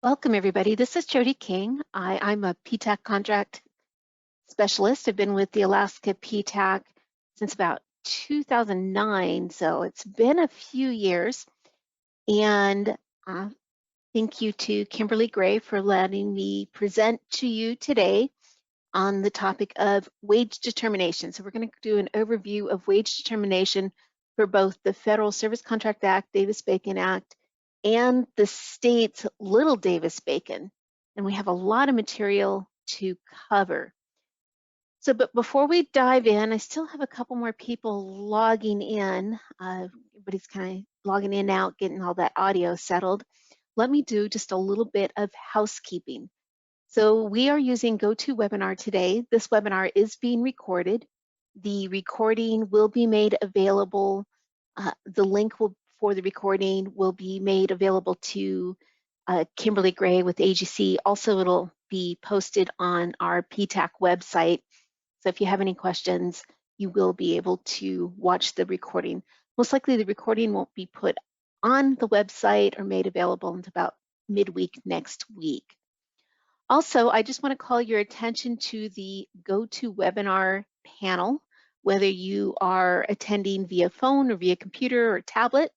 Welcome, everybody. This is Jody King. I'm a PTAC Contract Specialist. I've been with the Alaska PTAC since about 2009, so it's been a few years. And thank you to Kimberly Gray for letting me present to you today on the topic of wage determination. So we're going to do an overview of wage determination for both the Federal Service Contract Act, Davis-Bacon Act, and the state's Little Davis-Bacon. And we have a lot of material to cover. So, but before we dive in, I still have a couple more people logging in. Everybody's kind of logging in now, getting all that audio settled. Let me do just a little bit of housekeeping. So we are using GoToWebinar today. This webinar is being recorded. The recording will be made available. The link for the recording will be made available to Kimberly Gray with AGC. Also, it'll be posted on our PTAC website. So if you have any questions, you will be able to watch the recording. Most likely the recording won't be put on the website or made available until about midweek next week. Also, I just want to call your attention to the GoToWebinar panel, whether you are attending via phone or via computer or tablet.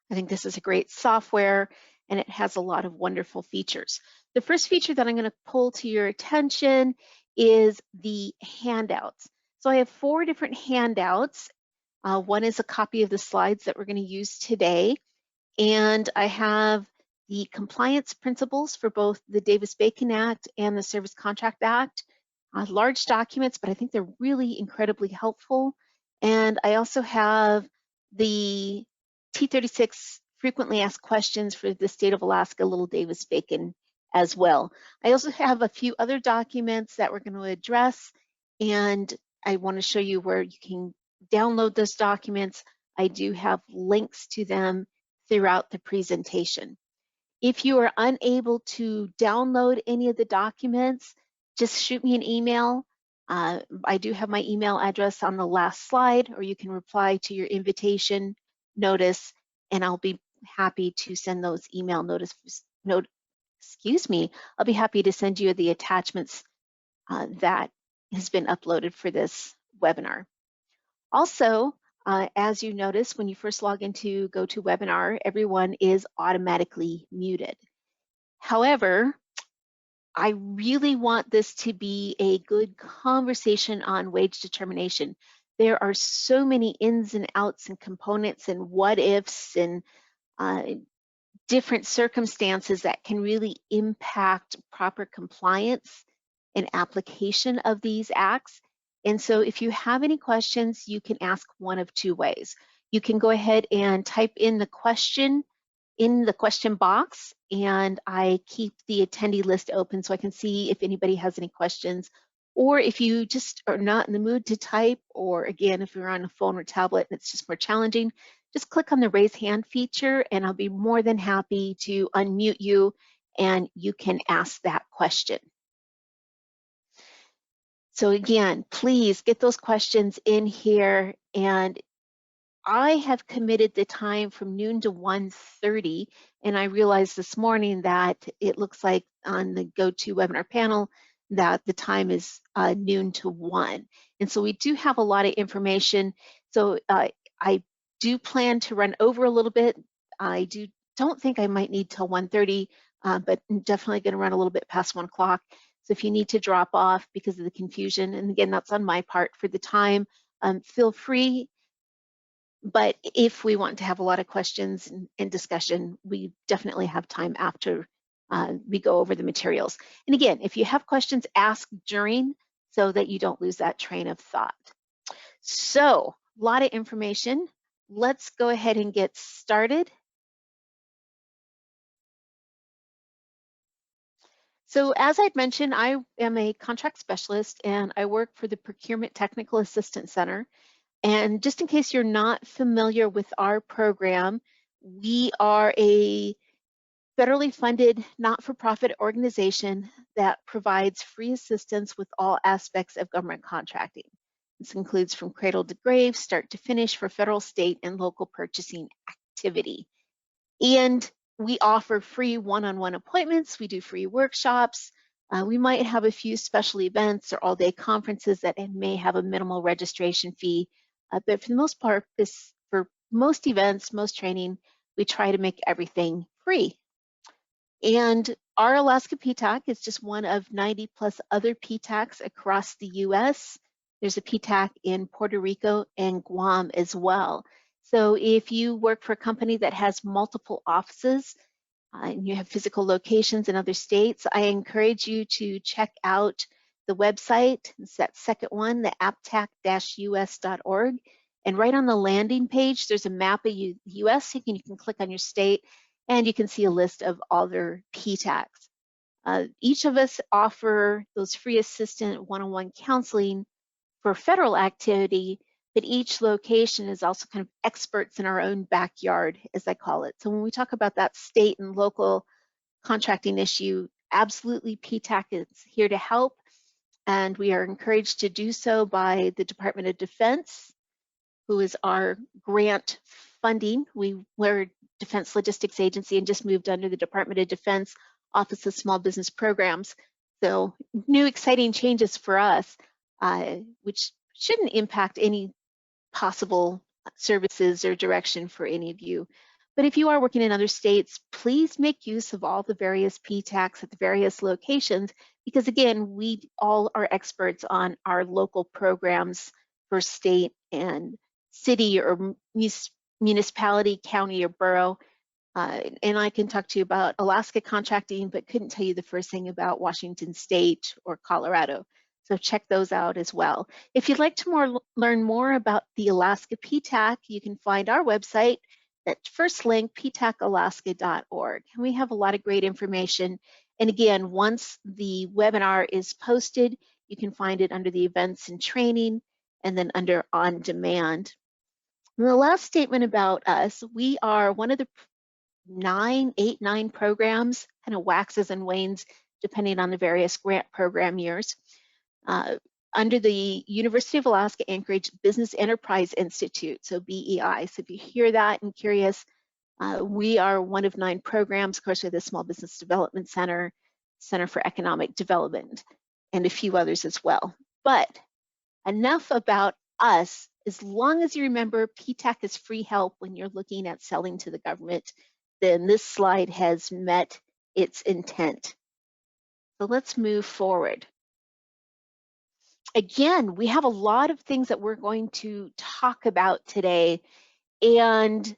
I think this is a great software and it has a lot of wonderful features. The first feature that I'm going to pull to your attention is the handouts. So I have 4 different handouts. One is a copy of the slides that we're going to use today, and I have the compliance principles for both the Davis-Bacon Act and the Service Contract Act. Large documents, but I think they're really incredibly helpful. And I also have the T36 frequently asked questions for the state of Alaska, Little Davis-Bacon as well. I also have a few other documents that we're going to address, and I want to show you where you can download those documents. I do have links to them throughout the presentation. If you are unable to download any of the documents, just shoot me an email. I do have my email address on the last slide, or you can reply to your invitation notice, and I'll be happy to send those email I'll be happy to send you the attachments that has been uploaded for this webinar. Also, as you notice, when you first log into GoToWebinar, everyone is automatically muted. However, I really want this to be a good conversation on wage determination. There are so many ins and outs and components and what ifs and different circumstances that can really impact proper compliance and application of these acts. And so if you have any questions, you can ask one of 2 ways. You can go ahead and type in the question in the question box, and I keep the attendee list open so I can see if anybody has any questions. Or if you just are not in the mood to type, or again, if you're on a phone or tablet and it's just more challenging, just click on the raise hand feature and I'll be more than happy to unmute you and you can ask that question. So again, please get those questions in here, and I have committed the time from noon to 1:30, and I realized this morning that it looks like on the GoToWebinar panel that the time is noon to 1. And so we do have a lot of information. So I do plan to run over a little bit. I don't think I might need till 1:30, but I'm definitely going to run a little bit past 1 o'clock. So if you need to drop off because of the confusion, and again, that's on my part for the time, feel free. But if we want to have a lot of questions and discussion, we definitely have time after we go over the materials. And again, if you have questions, ask during so that you don't lose that train of thought. So, a lot of information. Let's go ahead and get started. So as I'd mentioned, I am a contract specialist and I work for the Procurement Technical Assistance Center. And just in case you're not familiar with our program, we are a federally funded not-for-profit organization that provides free assistance with all aspects of government contracting. This includes from cradle to grave, start to finish for federal, state, and local purchasing activity. And we offer free one-on-one appointments. We do free workshops. We might have a few special events or all-day conferences that may have a minimal registration fee. But for the most part, for most events, most training, we try to make everything free. And our Alaska PTAC is just one of 90 plus other PTACs across the US. There's a PTAC in Puerto Rico and Guam as well. So if you work for a company that has multiple offices and you have physical locations in other states, I encourage you to check out the website. It's that second one, the aptac-us.org. And right on the landing page, there's a map of the US. You can click on your state and you can see a list of all their PTACs. Each of us offer those free assistant one-on-one counseling for federal activity, but each location is also kind of experts in our own backyard, as I call it. So when we talk about that state and local contracting issue, absolutely PTAC is here to help, and we are encouraged to do so by the Department of Defense, who is our grant funding. We're a Defense Logistics Agency and just moved under the Department of Defense Office of Small Business Programs. So new exciting changes for us, which shouldn't impact any possible services or direction for any of you. But if you are working in other states, please make use of all the various PTACs at the various locations, because again, we all are experts on our local programs for state and city or municipality, county, or borough. And I can talk to you about Alaska contracting, but couldn't tell you the first thing about Washington State or Colorado. So check those out as well. If you'd like to learn more about the Alaska PTAC, you can find our website, that first link, ptacalaska.org. And we have a lot of great information. And again, once the webinar is posted, you can find it under the events and training, and then under on demand. And the last statement about us, we are one of the 9 programs, kind of waxes and wanes depending on the various grant program years, under the University of Alaska Anchorage Business Enterprise Institute, so BEI. So if you hear that and curious, we are one of 9 programs. Of course, we're the Small Business Development Center, Center for Economic Development, and a few others as well. But enough about us. As long as you remember PTAC is free help when you're looking at selling to the government, then this slide has met its intent. So let's move forward. Again, we have a lot of things that we're going to talk about today. And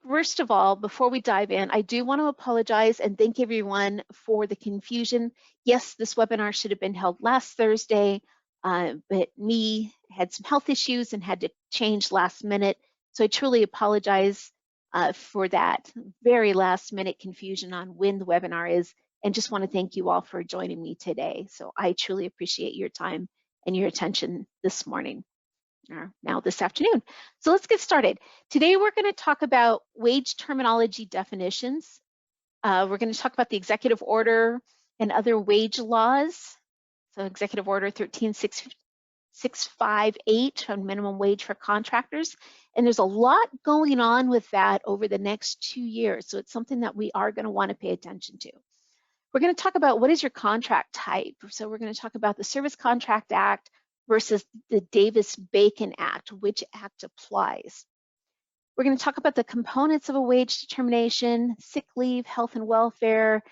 first of all, before we dive in, I do want to apologize and thank everyone for the confusion. Yes, this webinar should have been held last Thursday, but me had some health issues and had to change last minute. So I truly apologize for that very last minute confusion on when the webinar is, and just want to thank you all for joining me today. So I truly appreciate your time and your attention this morning, or now this afternoon. So let's get started. Today we're going to talk about wage terminology definitions. We're going to talk about the executive order and other wage laws. So Executive Order 13658 on minimum wage for contractors. And there's a lot going on with that over the next 2 years. So it's something that we are going to want to pay attention to. We're going to talk about what is your contract type. So we're going to talk about the Service Contract Act versus the Davis-Bacon Act, which act applies. We're going to talk about the components of a wage determination, sick leave, health and welfare,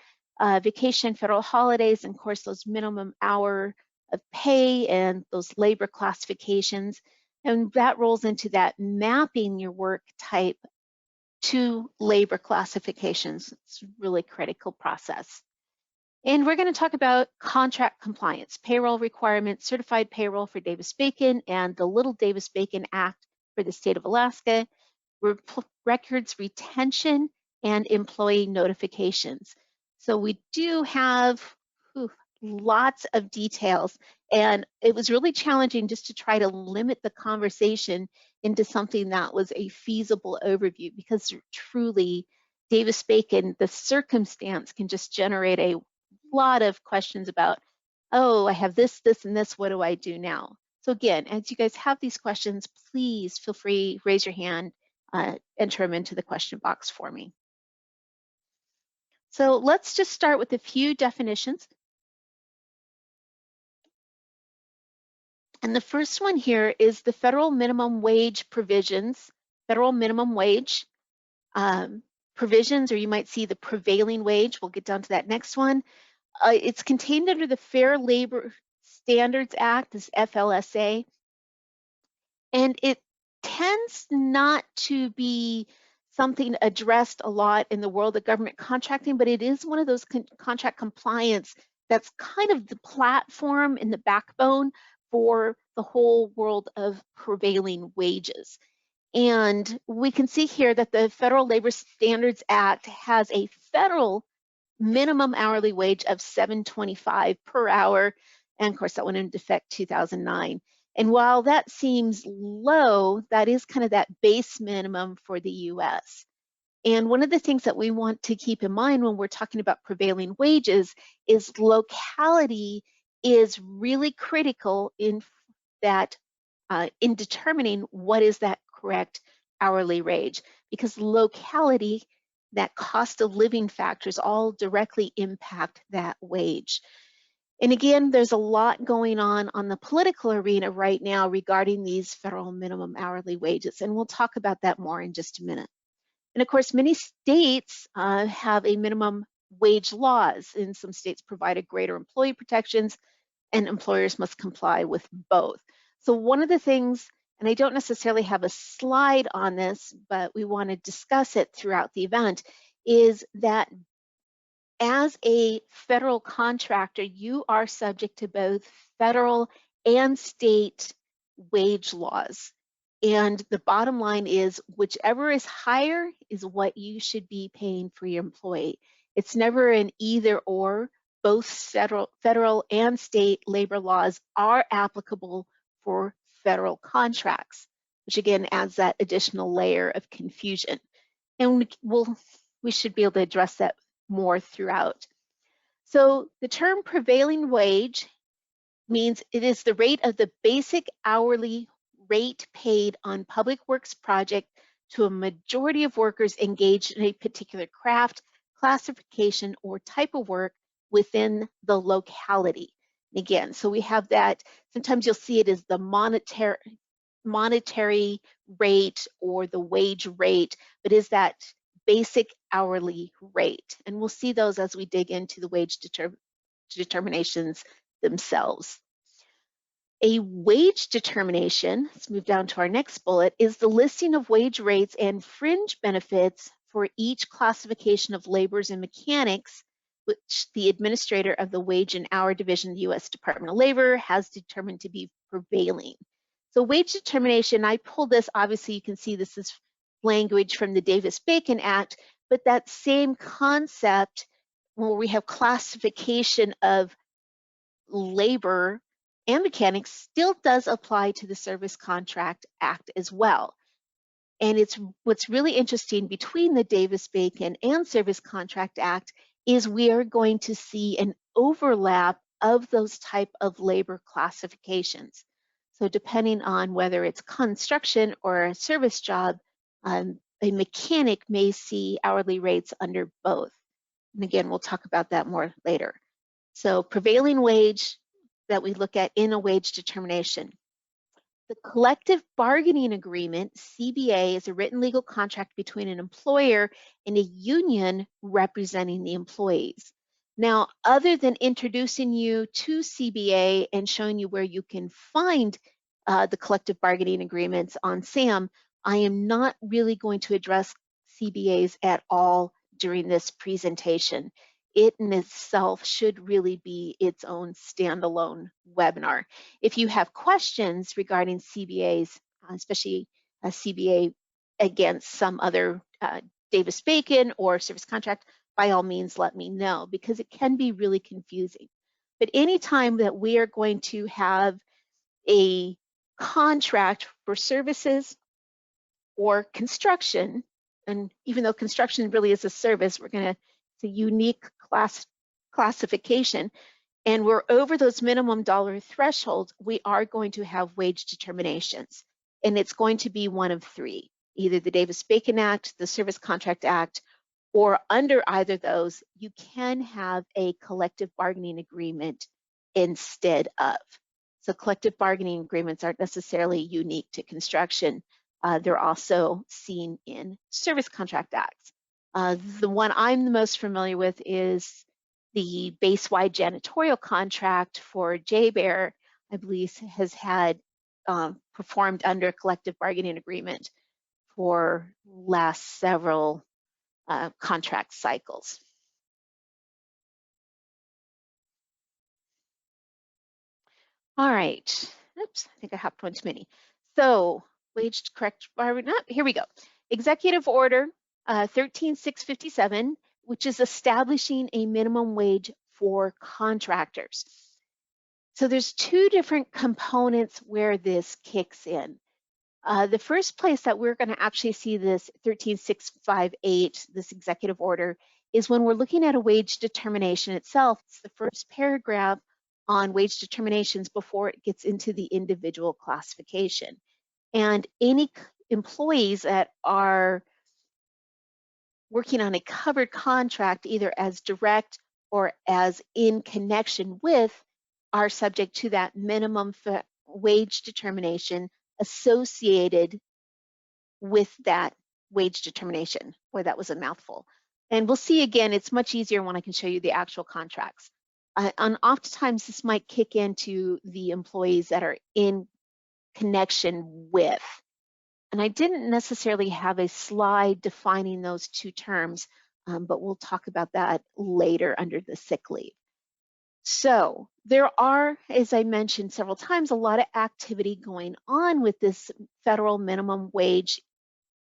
vacation, federal holidays, and of course those minimum hour of pay and those labor classifications. And that rolls into that mapping your work type to labor classifications. It's a really critical process. And we're going to talk about contract compliance, payroll requirements, certified payroll for Davis-Bacon, and the Little Davis-Bacon Act for the state of Alaska, records retention, and employee notifications. So we do have lots of details, and it was really challenging just to try to limit the conversation into something that was a feasible overview, because truly Davis-Bacon, the circumstance can just generate a lot of questions about, oh, I have this, this, and this, what do I do now? So again, as you guys have these questions, please feel free, raise your hand, enter them into the question box for me. So let's just start with a few definitions. And the first one here is the federal minimum wage provisions, federal minimum wage provisions, or you might see the prevailing wage. We'll get down to that next one. It's contained under the Fair Labor Standards Act, this FLSA, and it tends not to be something addressed a lot in the world of government contracting, but it is one of those contract compliance that's kind of the platform and the backbone for the whole world of prevailing wages. And we can see here that the Federal Labor Standards Act has a federal minimum hourly wage of $7.25 per hour. And of course, that went into effect 2009. And while that seems low, that is kind of that base minimum for the US. And one of the things that we want to keep in mind when we're talking about prevailing wages is locality is really critical in that in determining what is that correct hourly wage, because locality, that cost of living factors all directly impact that wage. And again, there's a lot going on the political arena right now regarding these federal minimum hourly wages, and we'll talk about that more in just a minute. And of course, many states have a minimum wage laws, and some states provide greater employee protections, and employers must comply with both. So one of the things, and I don't necessarily have a slide on this, but we want to discuss it throughout the event, is that as a federal contractor, you are subject to both federal and state wage laws. And the bottom line is whichever is higher is what you should be paying for your employee. It's never an either or. Both federal and state labor laws are applicable for federal contracts, which again adds that additional layer of confusion. And we should be able to address that more throughout. So the term prevailing wage means it is the rate of the basic hourly rate paid on public works project to a majority of workers engaged in a particular craft, classification, or type of work within the locality. And again, so we have that, sometimes you'll see it as the monetary rate or the wage rate, but is that basic hourly rate. And we'll see those as we dig into the wage determinations themselves. A wage determination, let's move down to our next bullet, is the listing of wage rates and fringe benefits for each classification of laborers and mechanics, which the administrator of the Wage and Hour Division of the U.S. Department of Labor has determined to be prevailing. So wage determination, I pulled this, obviously you can see this is language from the Davis-Bacon Act, but that same concept where we have classification of labor and mechanics still does apply to the Service Contract Act as well. And it's what's really interesting between the Davis-Bacon and Service Contract Act is we are going to see an overlap of those type of labor classifications. So depending on whether it's construction or a service job, a mechanic may see hourly rates under both. And again, we'll talk about that more later. So prevailing wage that we look at in a wage determination. The collective bargaining agreement, CBA, is a written legal contract between an employer and a union representing the employees. Now, other than introducing you to CBA and showing you where you can find the collective bargaining agreements on SAM, I am not really going to address CBAs at all during this presentation. It in itself should really be its own standalone webinar. If you have questions regarding CBAs, especially a CBA against some other Davis-Bacon or service contract, by all means let me know, because it can be really confusing. But anytime that we are going to have a contract for services or construction, and even though construction really is a service, it's a unique classification, and we're over those minimum dollar thresholds, we are going to have wage determinations. And it's going to be one of three, either the Davis-Bacon Act, the Service Contract Act, or under either of those, you can have a collective bargaining agreement instead of. So collective bargaining agreements aren't necessarily unique to construction. They're also seen in service contract acts. The one I'm the most familiar with is the base-wide janitorial contract for JBER, I believe, has had performed under a collective bargaining agreement for last several contract cycles. All right. Oops, I think I hopped one too many. So wage correct, here we go. Executive Order 13657, which is establishing a minimum wage for contractors. So there's two different components where this kicks in. The first place that we're going to actually see this 13658, this executive order, is when we're looking at a wage determination itself. It's the first paragraph on wage determinations before it gets into the individual classification. And any employees that are working on a covered contract, either as direct or as in connection with, are subject to that minimum wage determination associated with that wage determination. Boy, that was a mouthful. And we'll see again, it's much easier when I can show you the actual contracts. And oftentimes this might kick into the employees that are in connection with. And I didn't necessarily have a slide defining those two terms, but we'll talk about that later under the sick leave. So there are, as I mentioned several times, a lot of activity going on with this federal minimum wage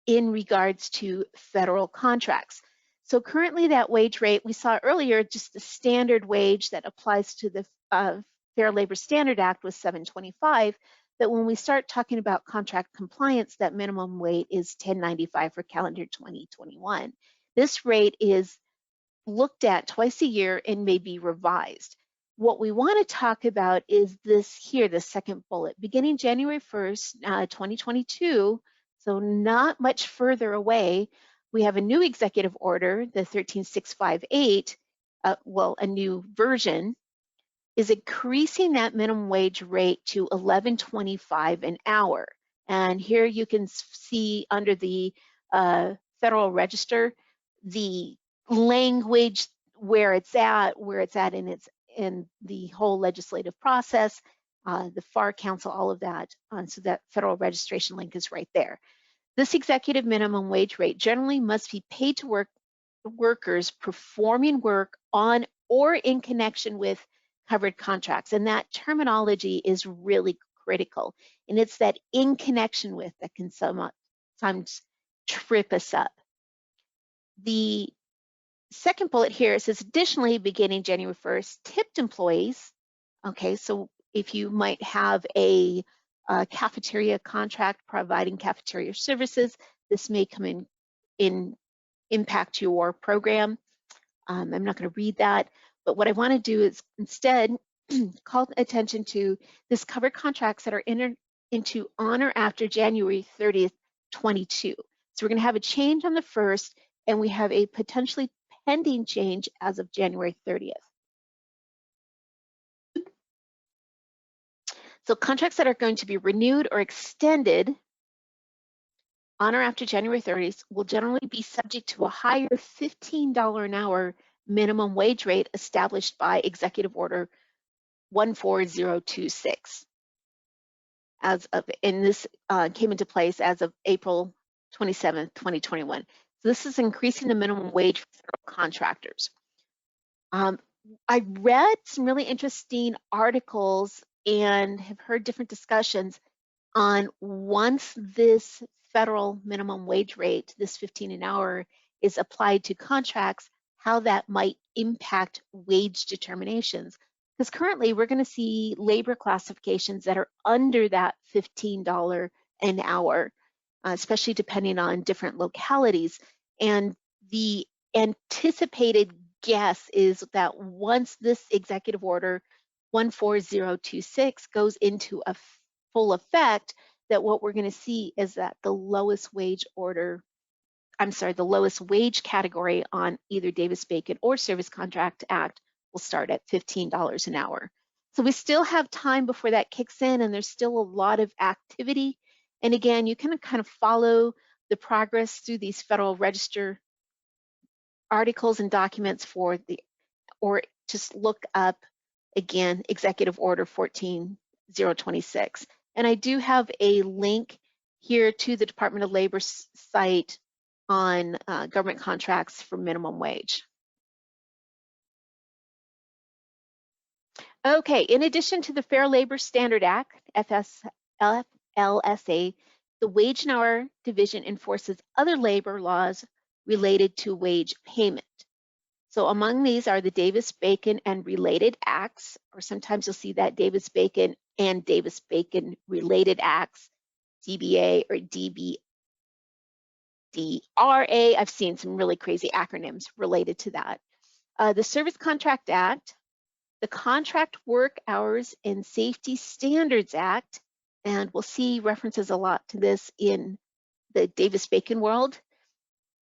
in regards to federal contracts. So currently that wage rate, we saw earlier, just the standard wage that applies to the Fair Labor Standard Act was $7.25. But when we start talking about contract compliance, that minimum rate is $10.95 for calendar 2021. This rate is looked at twice a year and may be revised. What we want to talk about is this here, the second bullet. Beginning January 1st, 2022, so not much further away, we have a new executive order, the 13658, well, a new version, is increasing that minimum wage rate to $11.25 an hour. And here you can see under the Federal Register, the language where it's at in the whole legislative process, the FAR Council, all of that. So that federal registration link is right there. This executive minimum wage rate generally must be paid to workers performing work on or in connection with covered contracts. And that terminology is really critical. And it's that in connection with that can sometimes trip us up. The second bullet here says, additionally, beginning January 1st, tipped employees, okay, so if you might have a cafeteria contract providing cafeteria services, this may come in impact your program. I'm not going to read that, but what I want to do is instead call attention to this covered contracts that are entered into on or after January 30th, 22. So we're going to have a change on the 1st, and we have a potentially pending change as of January 30th. So contracts that are going to be renewed or extended on or after January 30th will generally be subject to a higher $15 an hour minimum wage rate established by Executive Order 14026. And this came into place as of April 27th, 2021. So this is increasing the minimum wage for federal contractors. I read some really interesting articles and have heard different discussions on once this federal minimum wage rate, this 15 an hour, is applied to contracts, how that might impact wage determinations. Because currently we're going to see labor classifications that are under that $15 an hour, especially depending on different localities. And the anticipated guess is that once this executive order 14026 goes into a full effect, that what we're going to see is that the lowest wage order the lowest wage category on either Davis-Bacon or Service Contract Act will start at $15 an hour. So we still have time before that kicks in, and there's still a lot of activity. And again, you can kind of follow the progress through these Federal Register articles and documents or just look up, again, Executive Order 14026. And I do have a link here to the Department of Labor site on government contracts for minimum wage. Okay, in addition to the Fair Labor Standard Act, FLSA, the Wage and Hour Division enforces other labor laws related to wage payment. So among these are the Davis-Bacon and related acts, or sometimes you'll see that Davis-Bacon and Davis-Bacon related acts, DBA or DBDRA. I've seen some really crazy acronyms related to that. The Service Contract Act, the Contract Work Hours and Safety Standards Act, and we'll see references a lot to this in the Davis-Bacon world.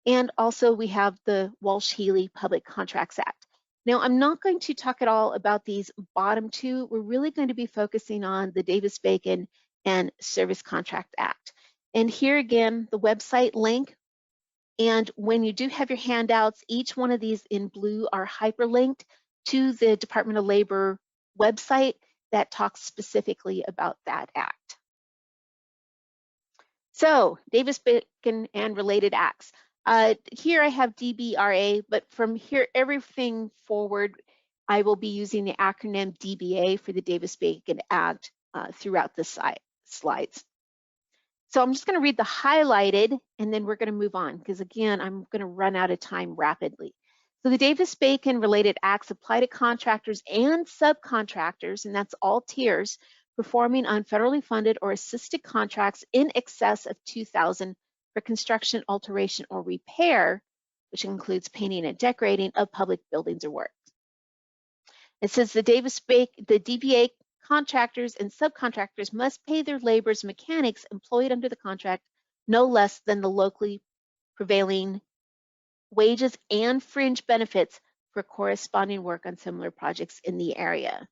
And also we have the Walsh-Healy Public Contracts Act. Now, I'm not going to talk at all about these bottom two. We're really going to be focusing on the Davis-Bacon and Service Contract Act. And here again, the website link. And when you do have your handouts, each one of these in blue are hyperlinked to the Department of Labor website that talks specifically about that act. So, Davis-Bacon and related acts. Here I have DBRA, but from here, everything forward, I will be using the acronym DBA for the Davis-Bacon Act throughout the slides. So I'm just going to read the highlighted, and then we're going to move on, because again, I'm going to run out of time rapidly. So the Davis-Bacon related acts apply to contractors and subcontractors, and that's all tiers, performing on federally funded or assisted contracts in excess of $2,000 for construction, alteration, or repair, which includes painting and decorating of public buildings or works. It says the DBA contractors and subcontractors must pay their laborers and mechanics employed under the contract no less than the locally prevailing wages and fringe benefits for corresponding work on similar projects in the area.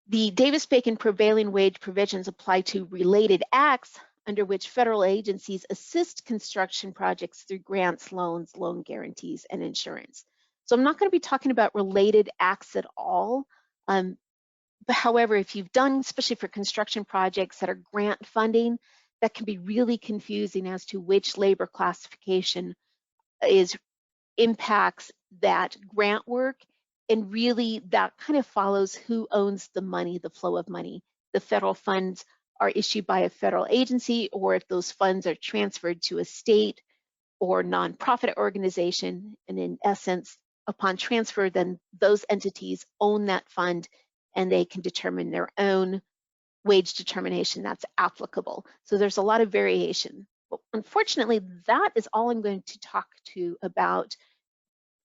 The Davis-Bacon prevailing wage provisions apply to related acts under which federal agencies assist construction projects through grants, loans, loan guarantees, and insurance. So I'm not going to be talking about related acts at all. But however, if you've done, especially for construction projects that are grant funding, that can be really confusing as to which labor classification impacts that grant work. And really that kind of follows who owns the money, the flow of money. The federal funds are issued by a federal agency, or if those funds are transferred to a state or nonprofit organization, and in essence, upon transfer, then those entities own that fund and they can determine their own wage determination that's applicable. So there's a lot of variation. But unfortunately, that is all I'm going to talk to about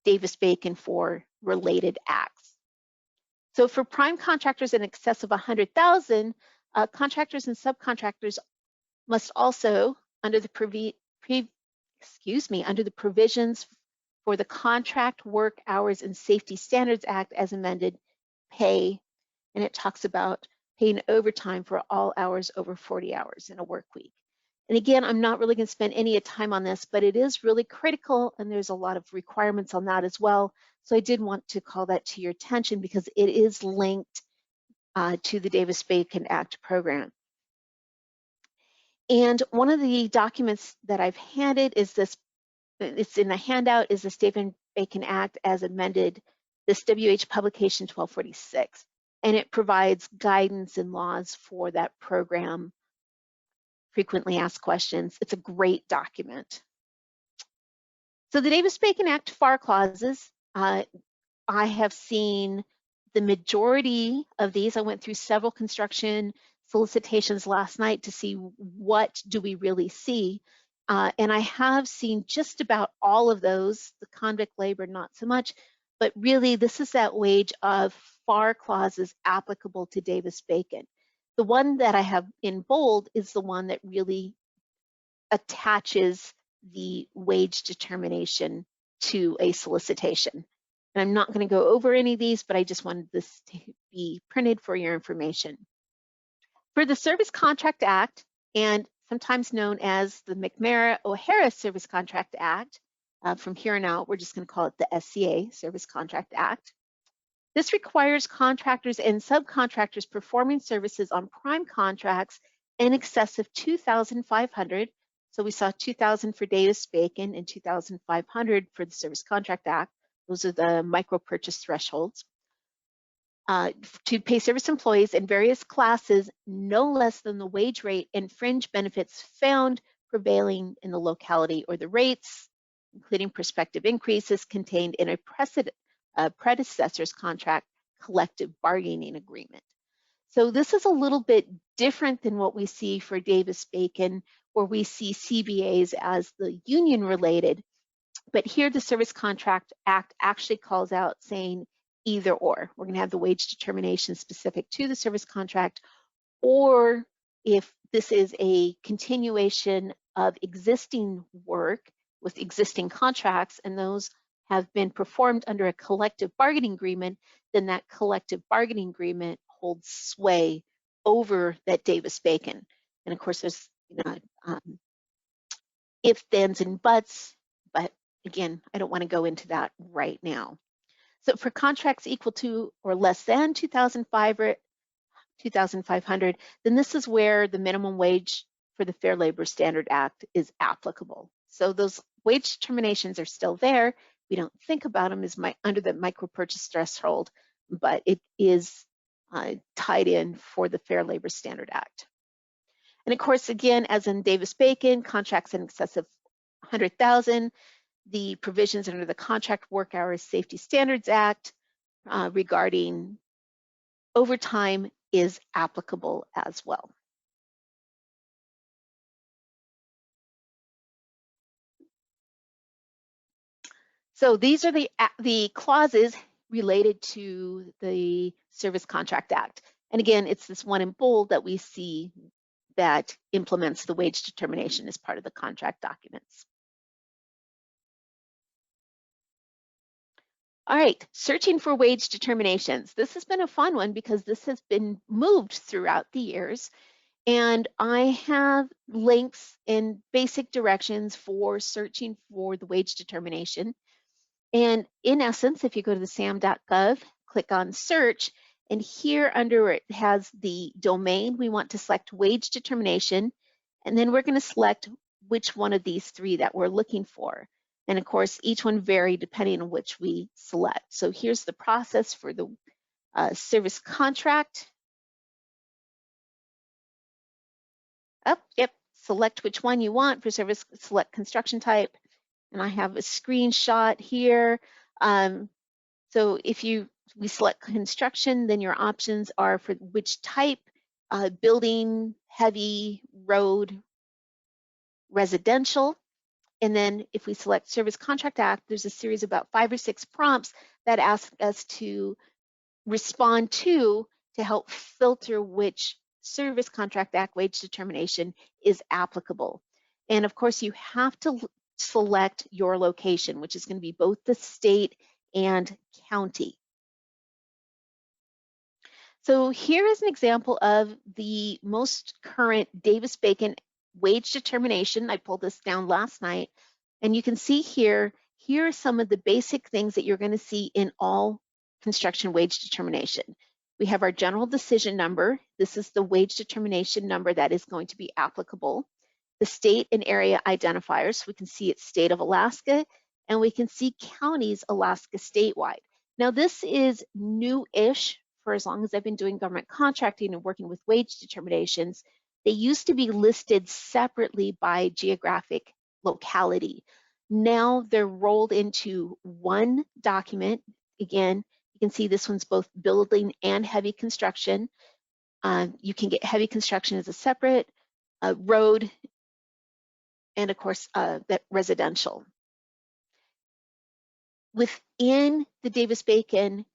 Davis-Bacon for related acts. So for prime contractors in excess of 100,000, contractors and subcontractors must also, under the provisions for the Contract Work Hours and Safety Standards Act as amended, pay, and it talks about paying overtime for all hours over 40 hours in a work week. And again, I'm not really going to spend any time on this, but it is really critical, and there's a lot of requirements on that as well. So I did want to call that to your attention because it is linked to the Davis-Bacon Act program. And one of the documents that I've handed is this, it's in the handout, is the Davis-Bacon Act as amended, this WH publication 1246. And it provides guidance and laws for that program, frequently asked questions. It's a great document. So the Davis-Bacon Act FAR clauses, I have seen the majority of these. I went through several construction solicitations last night to see what do we really see. And I have seen just about all of those, the convict labor, not so much, but really this is that wage of FAR clauses applicable to Davis-Bacon. The one that I have in bold is the one that really attaches the wage determination to a solicitation. And I'm not going to go over any of these, but I just wanted this to be printed for your information. For the Service Contract Act, and sometimes known as the McNamara-O'Hara Service Contract Act, from here on out, we're just going to call it the SCA, Service Contract Act. This requires contractors and subcontractors performing services on prime contracts in excess of $2,500. So we saw $2,000 for Davis-Bacon and $2,500 for the Service Contract Act. Those are the micro purchase thresholds. To pay service employees in various classes no less than the wage rate and fringe benefits found prevailing in the locality or the rates, including prospective increases contained in a predecessor's contract collective bargaining agreement. So this is a little bit different than what we see for Davis-Bacon, where we see CBAs as the union related, but here the Service Contract Act actually calls out saying either or. We're going to have the wage determination specific to the service contract, or if this is a continuation of existing work with existing contracts and those have been performed under a collective bargaining agreement, then that collective bargaining agreement holds sway over that Davis-Bacon. And of course, there's if, thens, and buts, but again, I don't want to go into that right now. So for contracts equal to or less than $2,500, then this is where the minimum wage for the Fair Labor Standard Act is applicable. So those wage determinations are still there. We don't think about them as under the micro purchase threshold, but it is tied in for the Fair Labor Standard Act. And of course, again, as in Davis-Bacon, contracts in excess of $100,000, the provisions under the Contract Work Hours Safety Standards Act regarding overtime is applicable as well. So these are the clauses related to the Service Contract Act. And again, it's this one in bold that we see that implements the wage determination as part of the contract documents. All right, searching for wage determinations. This has been a fun one because this has been moved throughout the years. And I have links and basic directions for searching for the wage determination. And in essence, if you go to the sam.gov, click on search, and here under where it has the domain, we want to select wage determination. And then we're going to select which one of these three that we're looking for. And of course, each one vary depending on which we select. So here's the process for the service contract. Yep, select which one you want for service, select construction type. And I have a screenshot here. So if we select construction, then your options are for which type, building, heavy, road, residential. And then if we select Service Contract Act, there's a series of about 5 or 6 prompts that ask us to respond to help filter which Service Contract Act wage determination is applicable. And of course, you have to select your location, which is going to be both the state and county. So here is an example of the most current Davis-Bacon wage determination. I pulled this down last night, and you can see here are some of the basic things that you're going to see in all construction wage determination. We have our general decision number. This is the wage determination number that is going to be applicable. The state and area identifiers. We can see it's state of Alaska, and we can see counties Alaska statewide. Now this is new-ish for as long as I've been doing government contracting and working with wage determinations. They used to be listed separately by geographic locality. Now they're rolled into one document. Again, you can see this one's both building and heavy construction. You can get heavy construction as a separate road, and of course, that residential. Within the Davis-Bacon,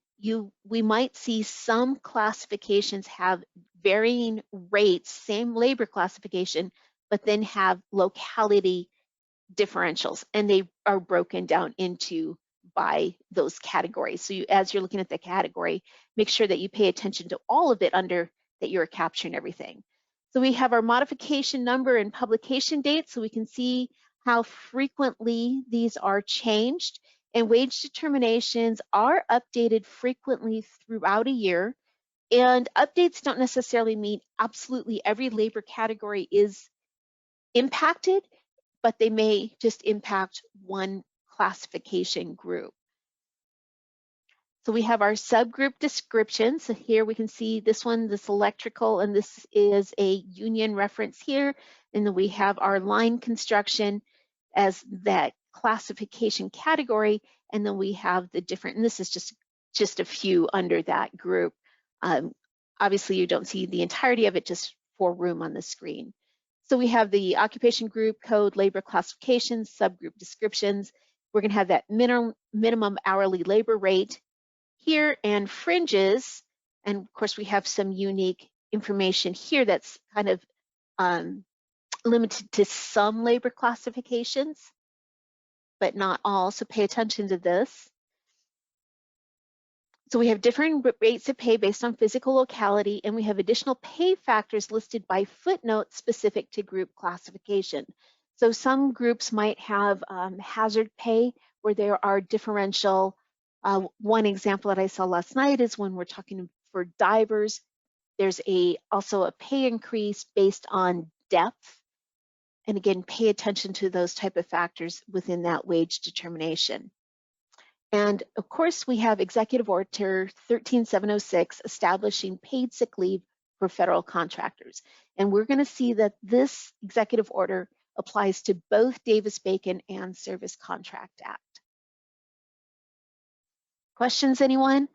we might see some classifications have varying rates, same labor classification, but then have locality differentials, and they are broken down into by those categories. So as you're looking at the category, make sure that you pay attention to all of it under that you're capturing everything. So we have our modification number and publication date, so we can see how frequently these are changed, and wage determinations are updated frequently throughout a year. And updates don't necessarily mean absolutely every labor category is impacted, but they may just impact one classification group. So we have our subgroup descriptions. So here we can see this one, this electrical, and this is a union reference here. And then we have our line construction as that classification category. And then we have the different, and this is just a few under that group. Obviously you don't see the entirety of it, just for room on the screen. So we have the occupation group code, labor classifications, subgroup descriptions. We're gonna have that minimum hourly labor rate here, and fringes. And of course we have some unique information here that's kind of limited to some labor classifications, but not all, so pay attention to this. So we have different rates of pay based on physical locality, and we have additional pay factors listed by footnote specific to group classification. So some groups might have hazard pay where there are differential. One example that I saw last night is when we're talking for divers, there's also a pay increase based on depth. And again, pay attention to those type of factors within that wage determination. And of course, we have Executive Order 13706 establishing paid sick leave for federal contractors. And we're going to see that this executive order applies to both Davis-Bacon and Service Contract Act. Questions, anyone?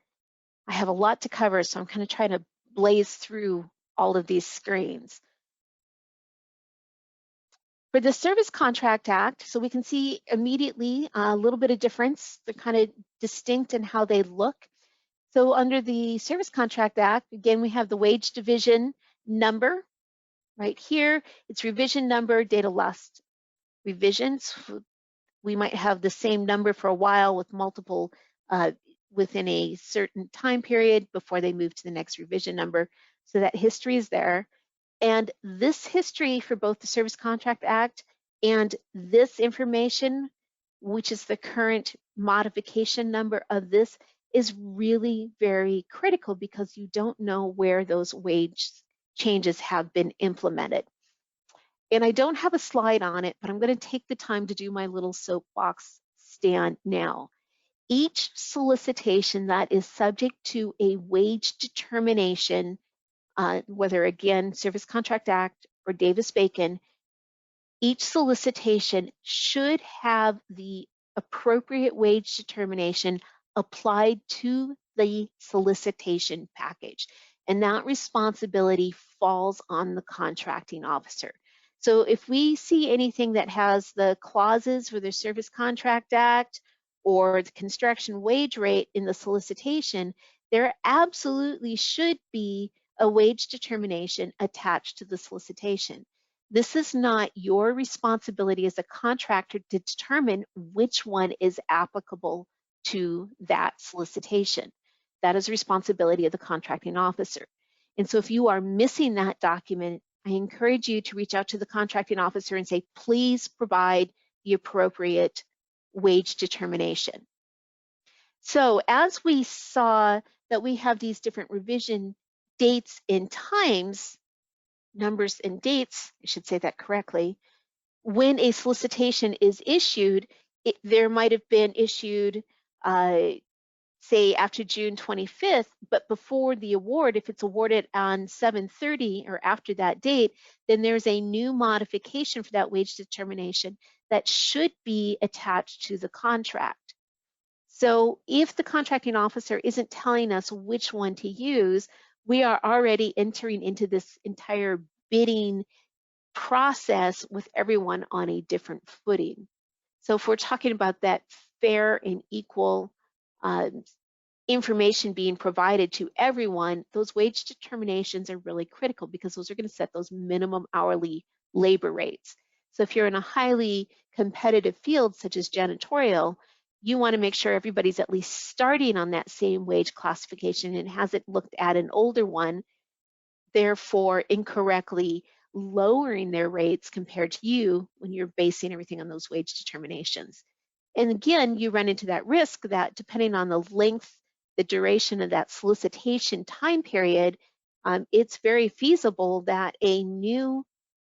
I have a lot to cover, so I'm kind of trying to blaze through all of these screens. For the Service Contract Act, so we can see immediately a little bit of difference. They're kind of distinct in how they look. So under the Service Contract Act, again, we have the wage division number right here. It's revision number, date of last revisions. We might have the same number for a while with multiple within a certain time period before they move to the next revision number. So that history is there. And this history for both the Service Contract Act and this information, which is the current modification number of this, is really very critical because you don't know where those wage changes have been implemented. And I don't have a slide on it, but I'm going to take the time to do my little soapbox stand now. Each solicitation that is subject to a wage determination, whether again, Service Contract Act or Davis-Bacon, each solicitation should have the appropriate wage determination applied to the solicitation package. And that responsibility falls on the contracting officer. So if we see anything that has the clauses for the Service Contract Act or the construction wage rate in the solicitation, there absolutely should be a wage determination attached to the solicitation. This is not your responsibility as a contractor to determine which one is applicable to that solicitation. That is the responsibility of the contracting officer. And so if you are missing that document, I encourage you to reach out to the contracting officer and say, please provide the appropriate wage determination. So as we saw that we have these different revision dates and times, numbers and dates, I should say that correctly, when a solicitation is issued, there might have been issued, say after June 25th, but before the award, if it's awarded on 7/30 or after that date, then there's a new modification for that wage determination that should be attached to the contract. So if the contracting officer isn't telling us which one to use, we are already entering into this entire bidding process with everyone on a different footing. So if we're talking about that fair and equal information being provided to everyone, those wage determinations are really critical because those are going to set those minimum hourly labor rates. So if you're in a highly competitive field such as janitorial, you want to make sure everybody's at least starting on that same wage classification and hasn't looked at an older one, therefore incorrectly lowering their rates compared to you when you're basing everything on those wage determinations. And again, you run into that risk that depending on the length, the duration of that solicitation time period, it's very feasible that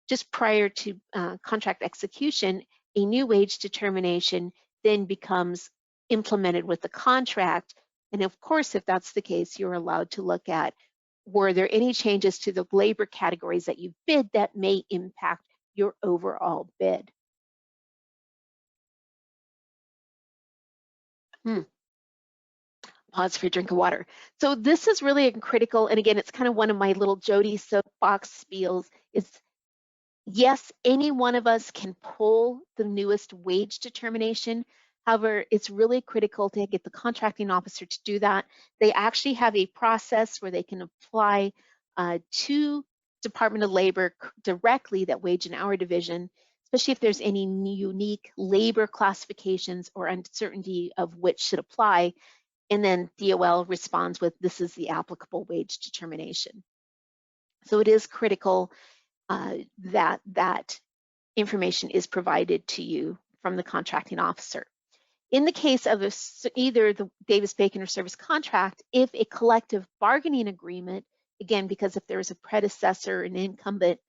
just prior to contract execution, a new wage determination then becomes implemented with the contract. And of course, if that's the case, you're allowed to look at, were there any changes to the labor categories that you bid that may impact your overall bid? Pause for a drink of water. So this is really critical, and again, it's kind of one of my little Jody soapbox spiels, is yes, any one of us can pull the newest wage determination. However, it's really critical to get the contracting officer to do that. They actually have a process where they can apply to Department of Labor directly, that wage and hour division, especially if there's any unique labor classifications or uncertainty of which should apply. And then DOL responds with, this is the applicable wage determination. So it is critical that information is provided to you from the contracting officer. In the case of either the Davis-Bacon or service contract, if a collective bargaining agreement, again, because if there is a predecessor, an incumbent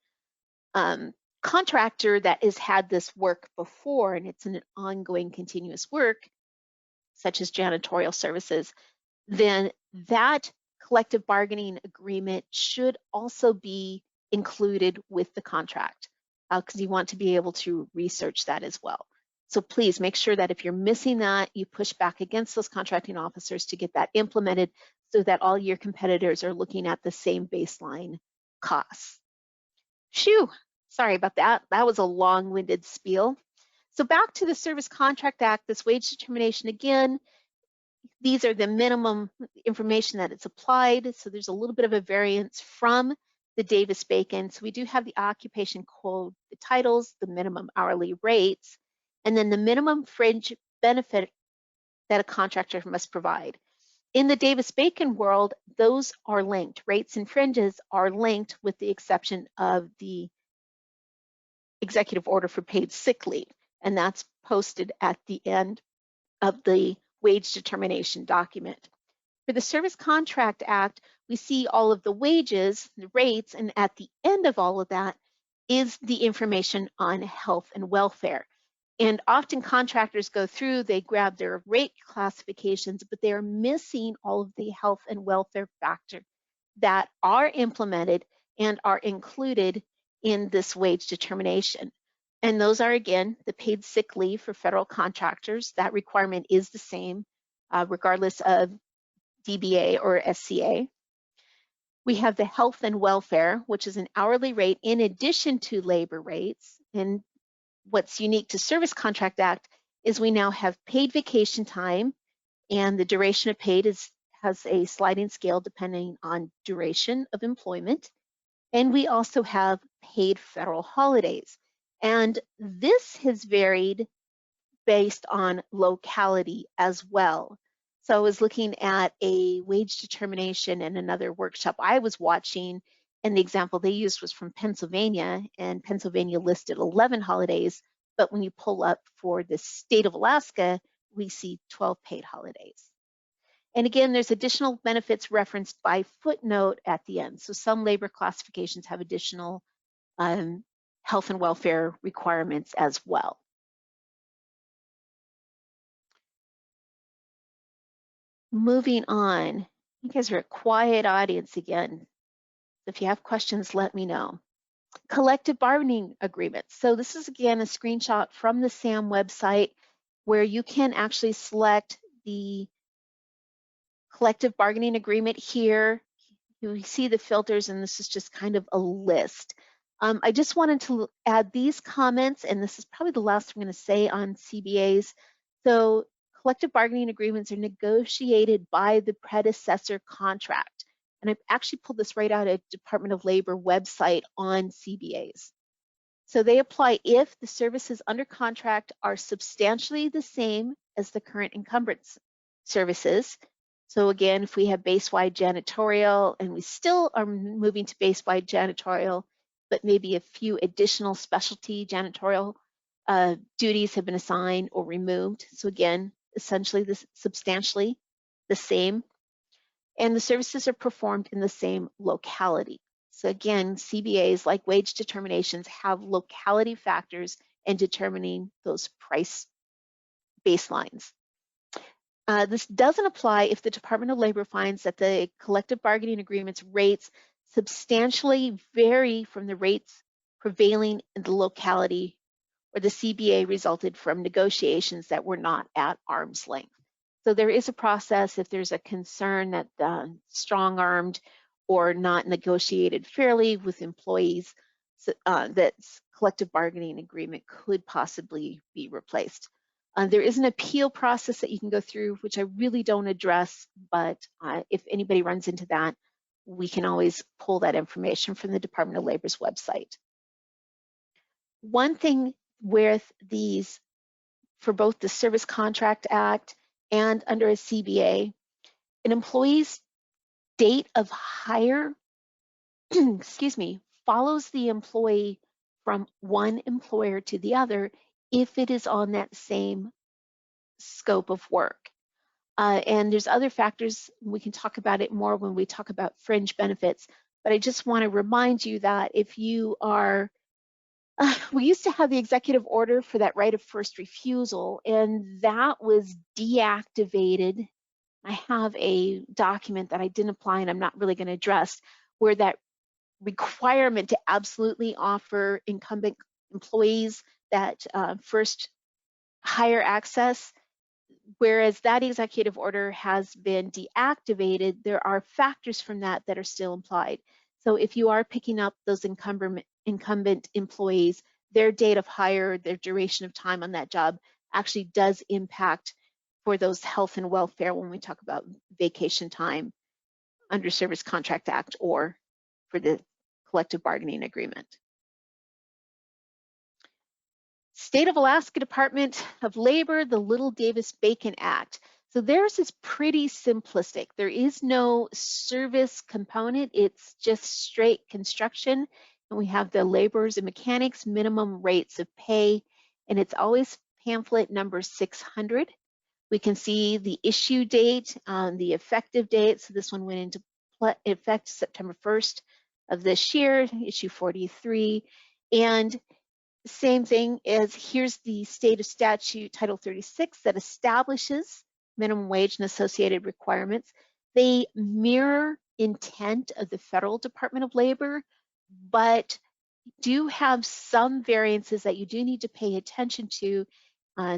contractor that has had this work before and it's an ongoing continuous work, such as janitorial services, then that collective bargaining agreement should also be included with the contract, because you want to be able to research that as well. So please make sure that if you're missing that, you push back against those contracting officers to get that implemented so that all your competitors are looking at the same baseline costs. Phew, sorry about that. That was a long-winded spiel. So back to the Service Contract Act, this wage determination again, these are the minimum information that it's applied. So there's a little bit of a variance from the Davis-Bacon. So we do have the occupation code, the titles, the minimum hourly rates, and then the minimum fringe benefit that a contractor must provide. In the Davis-Bacon world, those are linked. Rates and fringes are linked with the exception of the executive order for paid sick leave, and that's posted at the end of the wage determination document. For the Service Contract Act, we see all of the wages, the rates, and at the end of all of that is the information on health and welfare. And often contractors go through, they grab their rate classifications, but they are missing all of the health and welfare factors that are implemented and are included in this wage determination. And those are, again, the paid sick leave for federal contractors. That requirement is the same, regardless of DBA or SCA. We have the health and welfare, which is an hourly rate in addition to labor rates. And what's unique to Service Contract Act is we now have paid vacation time, and the duration of paid has a sliding scale depending on duration of employment. And we also have paid federal holidays. And this has varied based on locality as well. So I was looking at a wage determination in another workshop I was watching, and the example they used was from Pennsylvania, and Pennsylvania listed 11 holidays, but when you pull up for the state of Alaska, we see 12 paid holidays. And again, there's additional benefits referenced by footnote at the end. So some labor classifications have additional health and welfare requirements as well. Moving on, you guys are a quiet audience again. If you have questions, let me know. Collective bargaining agreements. So this is again a screenshot from the SAM website where you can actually select the collective bargaining agreement here. You see the filters, and this is just kind of a list. I just wanted to add these comments, and this is probably the last I'm going to say on CBAs. So collective bargaining agreements are negotiated by the predecessor contract. And I've actually pulled this right out of Department of Labor website on CBAs. So they apply if the services under contract are substantially the same as the current incumbent services. So again, if we have base-wide janitorial and we still are moving to base-wide janitorial, but maybe a few additional specialty janitorial duties have been assigned or removed. So again, essentially this substantially the same. And the services are performed in the same locality. So again, CBAs, like wage determinations, have locality factors in determining those price baselines. This doesn't apply if the Department of Labor finds that the collective bargaining agreement's rates substantially vary from the rates prevailing in the locality, or the CBA resulted from negotiations that were not at arm's length. So there is a process if there's a concern that strong-armed or not negotiated fairly with employees, that collective bargaining agreement could possibly be replaced. There is an appeal process that you can go through, which I really don't address, but if anybody runs into that, we can always pull that information from the Department of Labor's website. One thing with these, for both the Service Contract Act and under a CBA, an employee's date of hire, excuse me, follows the employee from one employer to the other if it is on that same scope of work. And there's other factors, we can talk about it more when we talk about fringe benefits, but I just want to remind you that if you are, we used to have the executive order for that right of first refusal, and that was deactivated. I have a document that I didn't apply and I'm not really going to address, where that requirement to absolutely offer incumbent employees that first hire access, whereas that executive order has been deactivated, there are factors from that that are still implied. So if you are picking up those incumbent employees, their date of hire, their duration of time on that job actually does impact for those health and welfare when we talk about vacation time under Service Contract Act or for the collective bargaining agreement. State of Alaska Department of Labor, the Little Davis-Bacon Act. So theirs is pretty simplistic. There is no service component. It's just straight construction. And we have the laborers and mechanics minimum rates of pay, and it's always pamphlet number 600. We can see the issue date, the effective date. So this one went into effect September 1st of this year, issue 43. And same thing as here's the state of statute, Title 36, that establishes minimum wage and associated requirements. They mirror intent of the Federal Department of Labor, but do have some variances that you do need to pay attention to,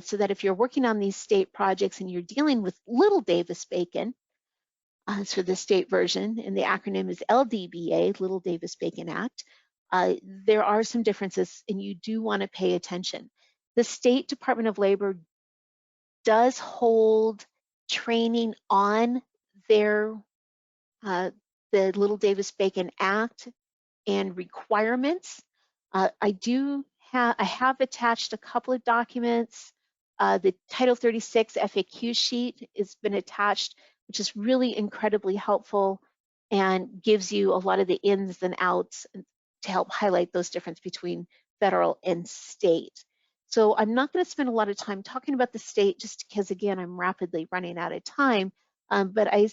so that if you're working on these state projects and you're dealing with Little Davis-Bacon, for the state version, and the acronym is LDBA, Little Davis-Bacon Act, there are some differences and you do want to pay attention. The State Department of Labor does hold training on their the Little Davis-Bacon Act and requirements. I have attached a couple of documents. The Title 36 FAQ sheet has been attached, which is really incredibly helpful and gives you a lot of the ins and outs to help highlight those differences between federal and state. So I'm not going to spend a lot of time talking about the state just because, again, I'm rapidly running out of time, but I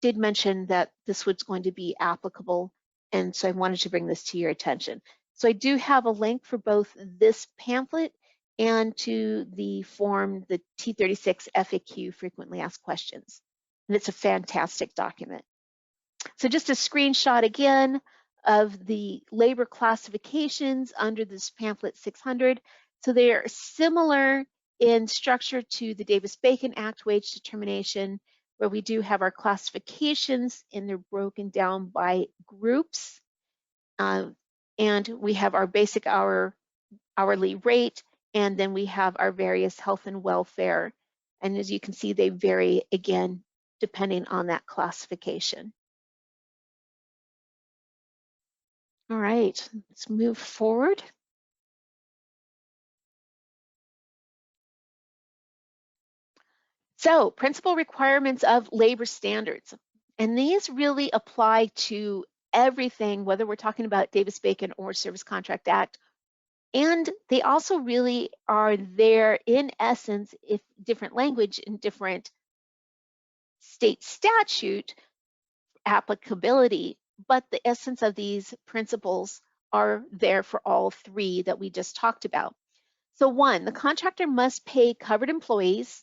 did mention that this was going to be applicable, and so I wanted to bring this to your attention. So I do have a link for both this pamphlet and to the form, the T36 FAQ, frequently asked questions. And it's a fantastic document. So just a screenshot again of the labor classifications under this pamphlet 600. So they are similar in structure to the Davis-Bacon Act wage determination, where we do have our classifications and they're broken down by groups. And we have our basic hourly rate, and then we have our various health and welfare. And as you can see, they vary again, depending on that classification. All right, let's move forward. So, principal requirements of labor standards. And these really apply to everything, whether we're talking about Davis-Bacon or Service Contract Act. And they also really are there in essence, if different language in different state statute applicability, but the essence of these principles are there for all three that we just talked about. So one, the contractor must pay covered employees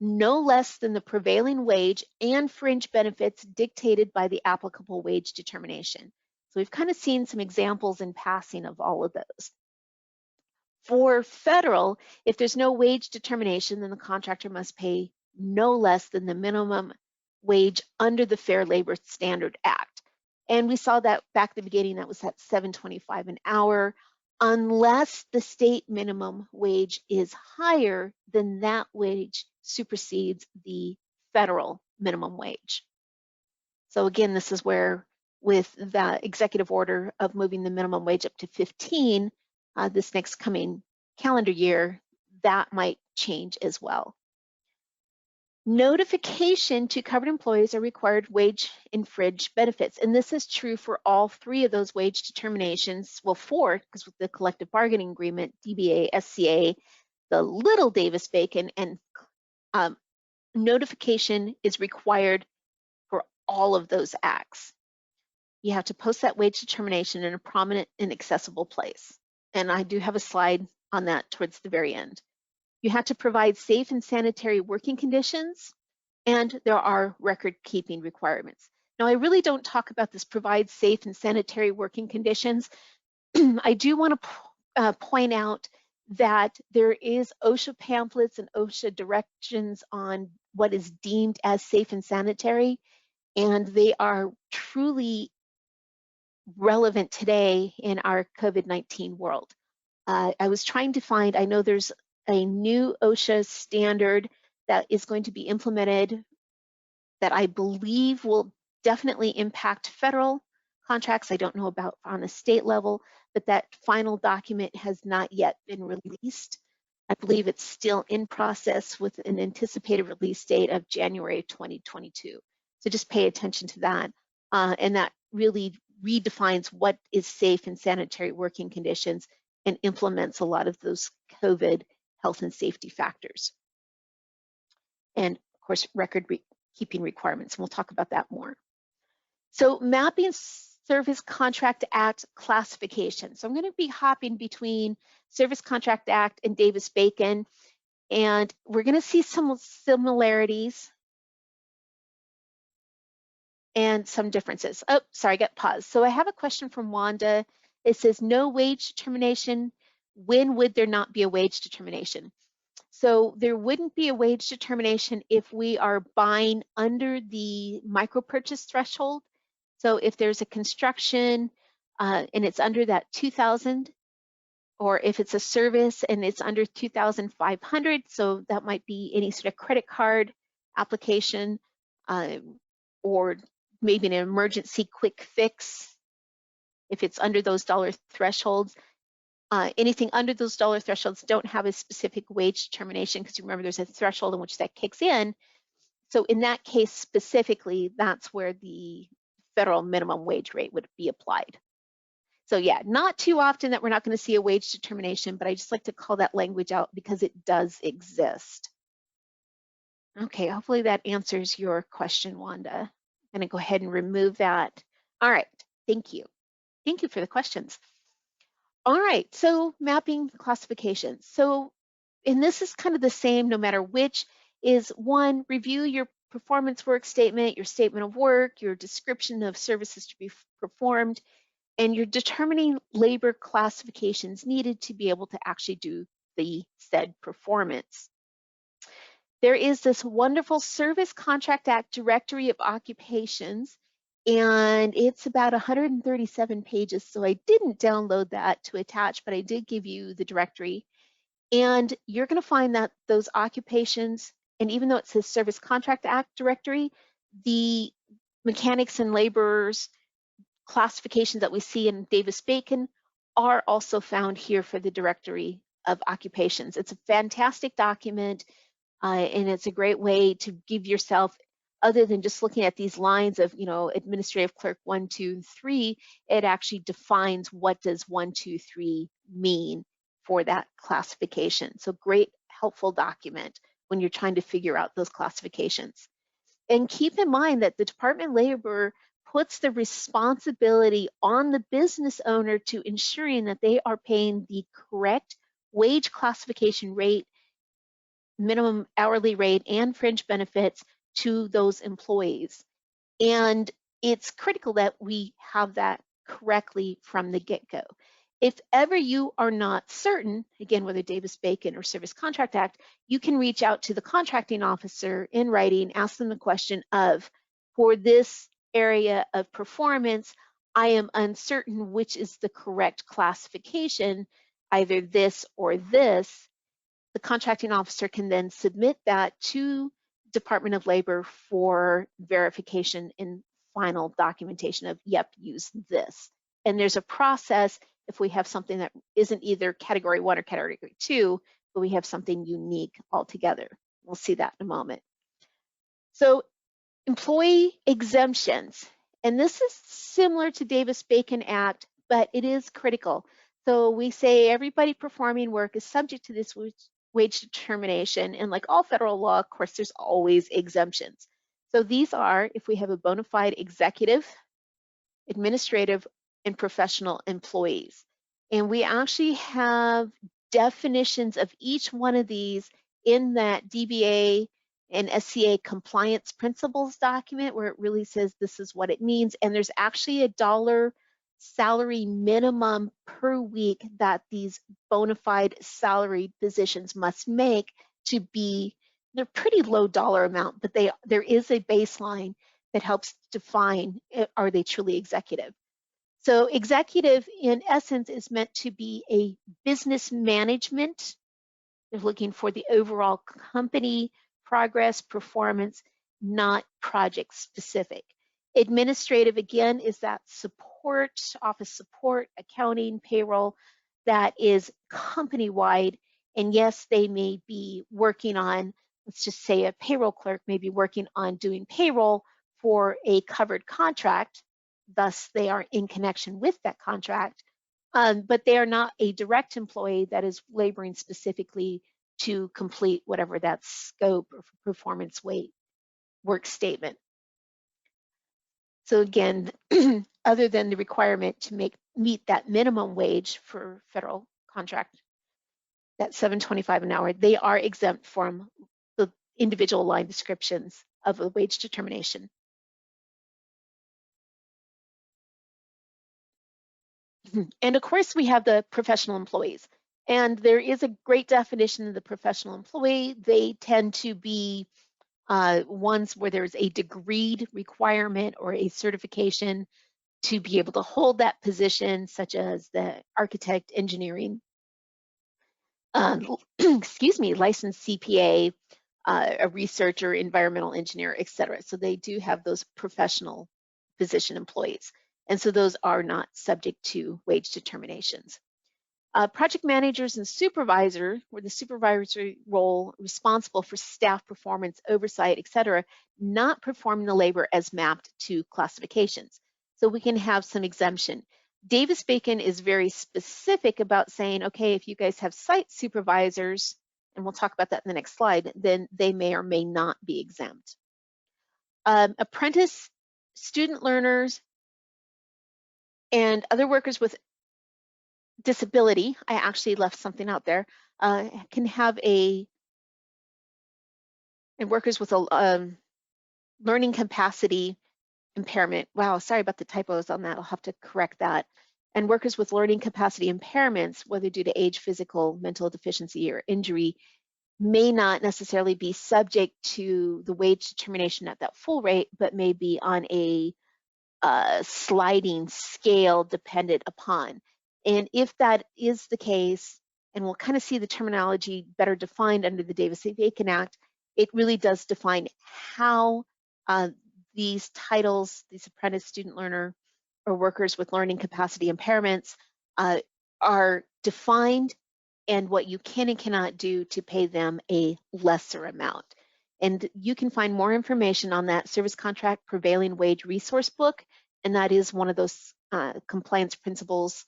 no less than the prevailing wage and fringe benefits dictated by the applicable wage determination. So we've kind of seen some examples in passing of all of those. For federal, if there's no wage determination, then the contractor must pay no less than the minimum wage under the Fair Labor Standard Act. And we saw that back at the beginning, that was at $7.25 an hour, unless the state minimum wage is higher than that wage supersedes the federal minimum wage. So again, this is where with the executive order of moving the minimum wage up to 15, this next coming calendar year, that might change as well. Notification to covered employees are required wage and fringe benefits. And this is true for all three of those wage determinations. Well, four, because with the collective bargaining agreement, DBA, SCA, the little Davis-Bacon, and notification is required for all of those acts. You have to post that wage determination in a prominent and accessible place. And I do have a slide on that towards the very end. You have to provide safe and sanitary working conditions, and there are record-keeping requirements. Now, I really don't talk about this provide safe and sanitary working conditions. I do want to point out that there is OSHA pamphlets and OSHA directions on what is deemed as safe and sanitary, and they are truly relevant today in our COVID-19 world. I was trying to find, I know there's a new OSHA standard that is going to be implemented that I believe will definitely impact federal contracts. I don't know about on a state level, but that final document has not yet been released. I believe it's still in process with an anticipated release date of January 2022. So just pay attention to that. And that really redefines what is safe and sanitary working conditions and implements a lot of those COVID health and safety factors. And of course, record-keeping requirements, and we'll talk about that more. So mapping Service Contract Act classification. So I'm going to be hopping between Service Contract Act and Davis-Bacon, and we're going to see some similarities and some differences. Oh, sorry, I got paused. So I have a question from Wanda. It says, no wage determination. When would there not be a wage determination? So there wouldn't be a wage determination if we are buying under the micro purchase threshold. So if there's a construction and it's under that 2,000, or if it's a service and it's under 2,500, so that might be any sort of credit card application or maybe an emergency quick fix. If it's under those dollar thresholds, anything under those dollar thresholds don't have a specific wage determination, because you remember there's a threshold in which that kicks in. So in that case specifically, that's where the federal minimum wage rate would be applied. So yeah, not too often that we're not going to see a wage determination, but I just like to call that language out because it does exist. Okay, hopefully that answers your question, Wanda. I'm going to go ahead and remove that. All right, thank you. Thank you for the questions. All right, so mapping classifications. So, and this is kind of the same no matter which, is one, review your performance work statement, your statement of work, your description of services to be performed, and you're determining labor classifications needed to be able to actually do the said performance. There is this wonderful Service Contract Act Directory of Occupations, and it's about 137 pages, so I didn't download that to attach, but I did give you the directory. And you're going to find that those occupations, and even though it says Service Contract Act Directory, the mechanics and laborers classifications that we see in Davis-Bacon are also found here for the Directory of Occupations. It's a fantastic document. and it's a great way to give yourself, other than just looking at these lines of, administrative clerk 1, 2, 3, it actually defines what does 1, 2, 3 mean for that classification. So great, helpful document when you're trying to figure out those classifications. And keep in mind that the Department of Labor puts the responsibility on the business owner to ensuring that they are paying the correct wage classification rate, minimum hourly rate, and fringe benefits to those employees. And it's critical that we have that correctly from the get-go. If ever you are not certain, again, whether Davis-Bacon or Service Contract Act, you can reach out to the contracting officer in writing, ask them the question of, for this area of performance, I am uncertain which is the correct classification, either this or this. The contracting officer can then submit that to Department of Labor for verification and final documentation of, yep, use this. And there's a process if we have something that isn't either category 1 or category 2, but we have something unique altogether. We'll see that in a moment. So employee exemptions, and this is similar to Davis-Bacon Act, but it is critical. So we say everybody performing work is subject to this wage determination, and like all federal law, of course, there's always exemptions. So these are if we have a bona fide executive, administrative, and professional employees. And we actually have definitions of each one of these in that DBA and SCA compliance principles document, where it really says this is what it means. And there's actually a dollar salary minimum per week that these bona fide salaried positions must make to be, they're pretty low dollar amount, but there is a baseline that helps define, are they truly executive? So executive in essence is meant to be a business management. They're looking for the overall company progress, performance, not project specific. Administrative, again, is that support, office support, accounting, payroll, that is company-wide. And yes, they may be working on, let's just say a payroll clerk may be working on doing payroll for a covered contract, thus they are in connection with that contract, but they are not a direct employee that is laboring specifically to complete whatever that scope or performance weight work statement. So again, other than the requirement to meet that minimum wage for federal contract, that $7.25 an hour, they are exempt from the individual line descriptions of the wage determination. And of course, we have the professional employees. And there is a great definition of the professional employee. They tend to be ones where there's a degreed requirement or a certification to be able to hold that position, such as the architect, engineering, excuse me, licensed CPA, a researcher, environmental engineer, et cetera. So they do have those professional position employees. And so those are not subject to wage determinations. Project managers and supervisor, where the supervisory role responsible for staff performance, oversight, et cetera, not performing the labor as mapped to classifications. So we can have some exemption. Davis-Bacon is very specific about saying, okay, if you guys have site supervisors, and we'll talk about that in the next slide, then they may or may not be exempt. Apprentice, student learners, and other workers with disability, I actually left something out there, can have and workers with a learning capacity impairment. Wow, sorry about the typos on that. I'll have to correct that. And workers with learning capacity impairments, whether due to age, physical, mental deficiency, or injury, may not necessarily be subject to the wage determination at that full rate, but may be on a sliding scale dependent upon. And if that is the case, and we'll kind of see the terminology better defined under the Davis-Bacon Act, it really does define how these titles, these apprentice, student learner, or workers with learning capacity impairments are defined and what you can and cannot do to pay them a lesser amount. And you can find more information on that Service Contract Prevailing Wage Resource Book, and that is one of those compliance principles.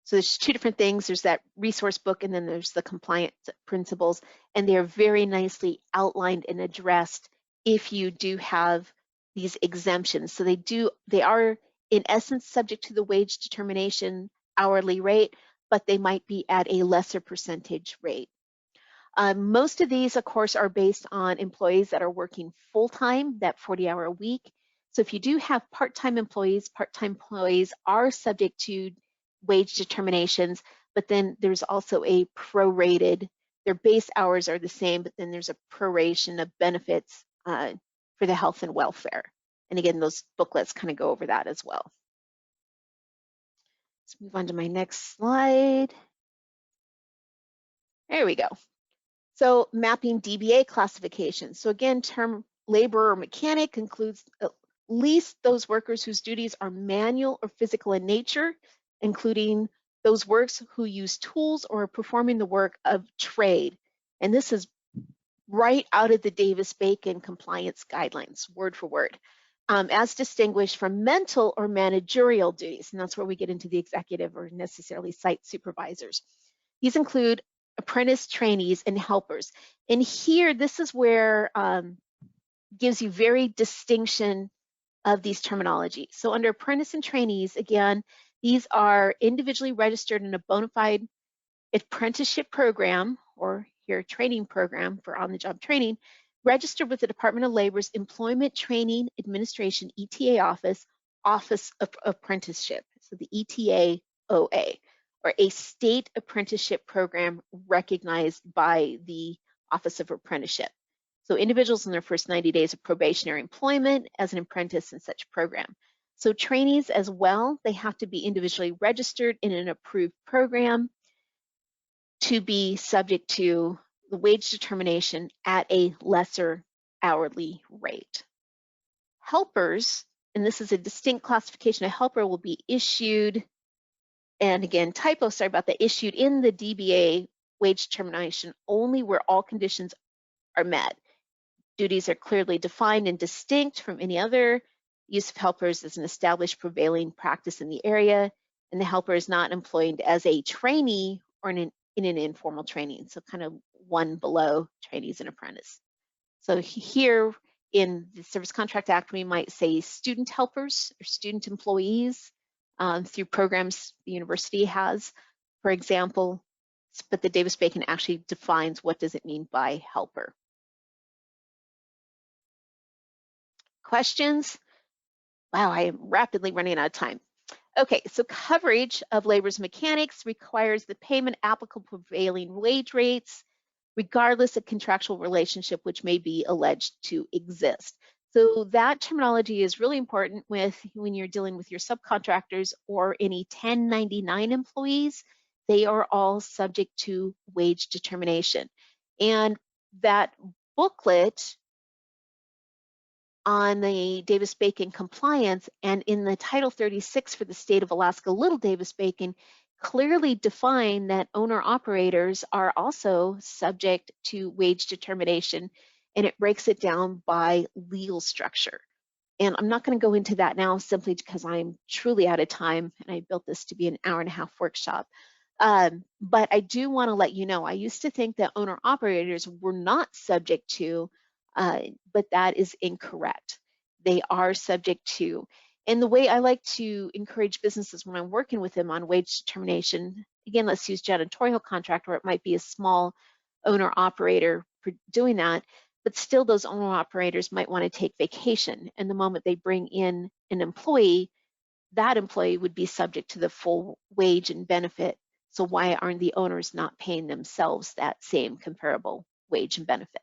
So there's two different things. There's that resource book, and then there's the compliance principles, and they're very nicely outlined and addressed if you do have these exemptions. So they are in essence subject to the wage determination hourly rate, but they might be at a lesser percentage rate. Most of these, of course, are based on employees that are working full-time, that 40-hour a week. So if you do have part-time employees are subject to wage determinations, but then there's also a prorated, their base hours are the same, but then there's a proration of benefits for the health and welfare. And again, those booklets kind of go over that as well. Let's move on to my next slide. There we go. So mapping DBA classification. So again, term laborer or mechanic includes at least those workers whose duties are manual or physical in nature, including those workers who use tools or are performing the work of trade. And this is right out of the Davis-Bacon compliance guidelines, word for word, as distinguished from mental or managerial duties. And that's where we get into the executive or necessarily site supervisors. These include apprentice, trainees, and helpers. And here, this is where gives you very distinction of these terminologies. So under apprentice and trainees, again, these are individually registered in a bona fide apprenticeship program, or here training program for on-the-job training, registered with the Department of Labor's Employment Training Administration, ETA Office of Apprenticeship, so the ETA OA, or a state apprenticeship program recognized by the Office of Apprenticeship. So individuals in their first 90 days of probationary employment as an apprentice in such program. So trainees as well, they have to be individually registered in an approved program to be subject to the wage determination at a lesser hourly rate. Helpers, and this is a distinct classification, a helper will be issued, and again, typo, sorry about that, issued in the DBA wage determination only where all conditions are met. Duties are clearly defined and distinct from any other. Use of helpers is an established prevailing practice in the area, and the helper is not employed as a trainee or in an informal training, so kind of one below trainees and apprentice. So here in the Service Contract Act, we might say student helpers or student employees through programs the university has, for example, but the Davis-Bacon actually defines what does it mean by helper. Questions? Wow, I am rapidly running out of time. Okay, so coverage of laborers and mechanics requires the payment applicable prevailing wage rates, regardless of contractual relationship which may be alleged to exist. So that terminology is really important when you're dealing with your subcontractors or any 1099 employees. They are all subject to wage determination. And that booklet on the Davis-Bacon compliance and in the Title 36 for the state of Alaska, Little Davis-Bacon, clearly define that owner-operators are also subject to wage determination, and it breaks it down by legal structure. And I'm not going to go into that now simply because I'm truly out of time, and I built this to be an hour-and-a-half workshop. But I do want to let you know, I used to think that owner-operators were not subject to, but that is incorrect. They are subject to. And the way I like to encourage businesses when I'm working with them on wage determination, again, let's use janitorial contract, where it might be a small owner operator for doing that, but still those owner operators might want to take vacation. And the moment they bring in an employee, that employee would be subject to the full wage and benefit. So why aren't the owners not paying themselves that same comparable wage and benefit?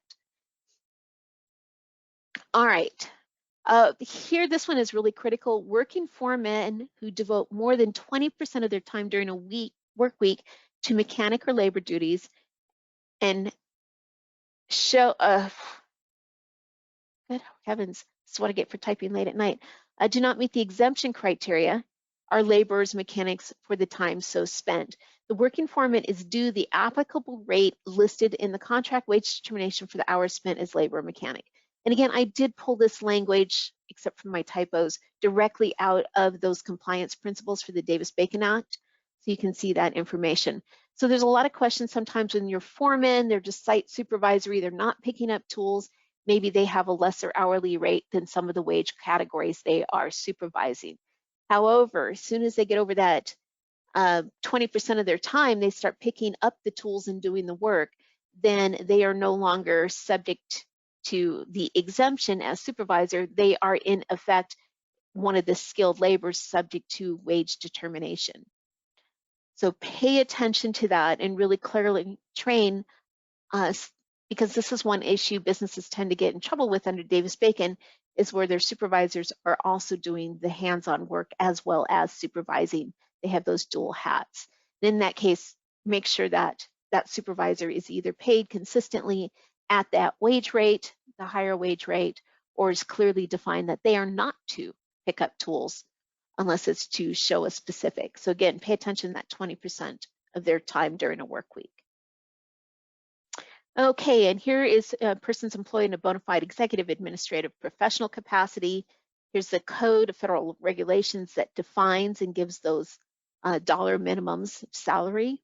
All right. Here, this one is really critical. Working foremen who devote more than 20% of their time during a work week to mechanic or labor duties and show, good heavens, this is what I get for typing late at night, do not meet the exemption criteria our laborers, mechanics for the time so spent. The working foreman is due the applicable rate listed in the contract wage determination for the hours spent as labor or mechanic. And again, I did pull this language, except for my typos, directly out of those compliance principles for the Davis-Bacon Act. So you can see that information. So there's a lot of questions sometimes when you're foreman, they're just site supervisory, they're not picking up tools. Maybe they have a lesser hourly rate than some of the wage categories they are supervising. However, as soon as they get over that 20% of their time, they start picking up the tools and doing the work, then they are no longer subject to the exemption as supervisor. They are in effect one of the skilled laborers subject to wage determination. So pay attention to that and really clearly train us, because this is one issue businesses tend to get in trouble with under Davis-Bacon, is where their supervisors are also doing the hands-on work as well as supervising. They have those dual hats. In that case, make sure that that supervisor is either paid consistently at that wage rate, the higher wage rate, or is clearly defined that they are not to pick up tools unless it's to show a specific. So again, pay attention to that 20% of their time during a work week. Okay, and here is a person's employed in a bona fide executive, administrative, professional capacity. Here's the code of federal regulations that defines and gives those dollar minimums of salary.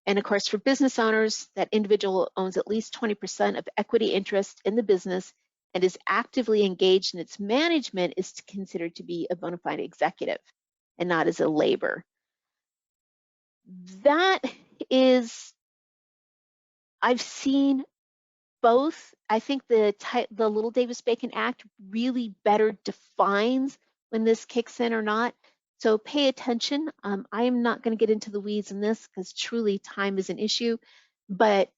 And of course, for business owners, that individual owns at least 20% of equity interest in the business and is actively engaged in its management is considered to be a bona fide executive and not as a labor. That is, I've seen both. I think the Little Davis-Bacon Act really better defines when this kicks in or not. So pay attention. I am not going to get into the weeds in this because truly time is an issue. But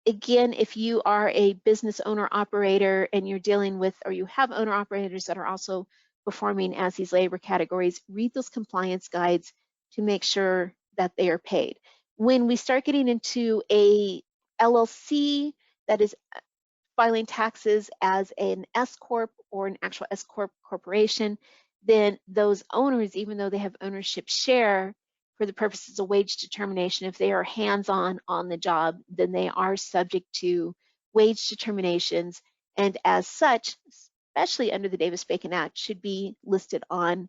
again, if you are a business owner operator and you're dealing with, or you have owner operators that are also performing as these labor categories, read those compliance guides to make sure that they are paid. When we start getting into a LLC that is filing taxes as an S Corp or an actual S Corp corporation, then those owners, even though they have ownership share for the purposes of wage determination, if they are hands-on on the job, then they are subject to wage determinations, and as such, especially under the Davis-Bacon Act, should be listed on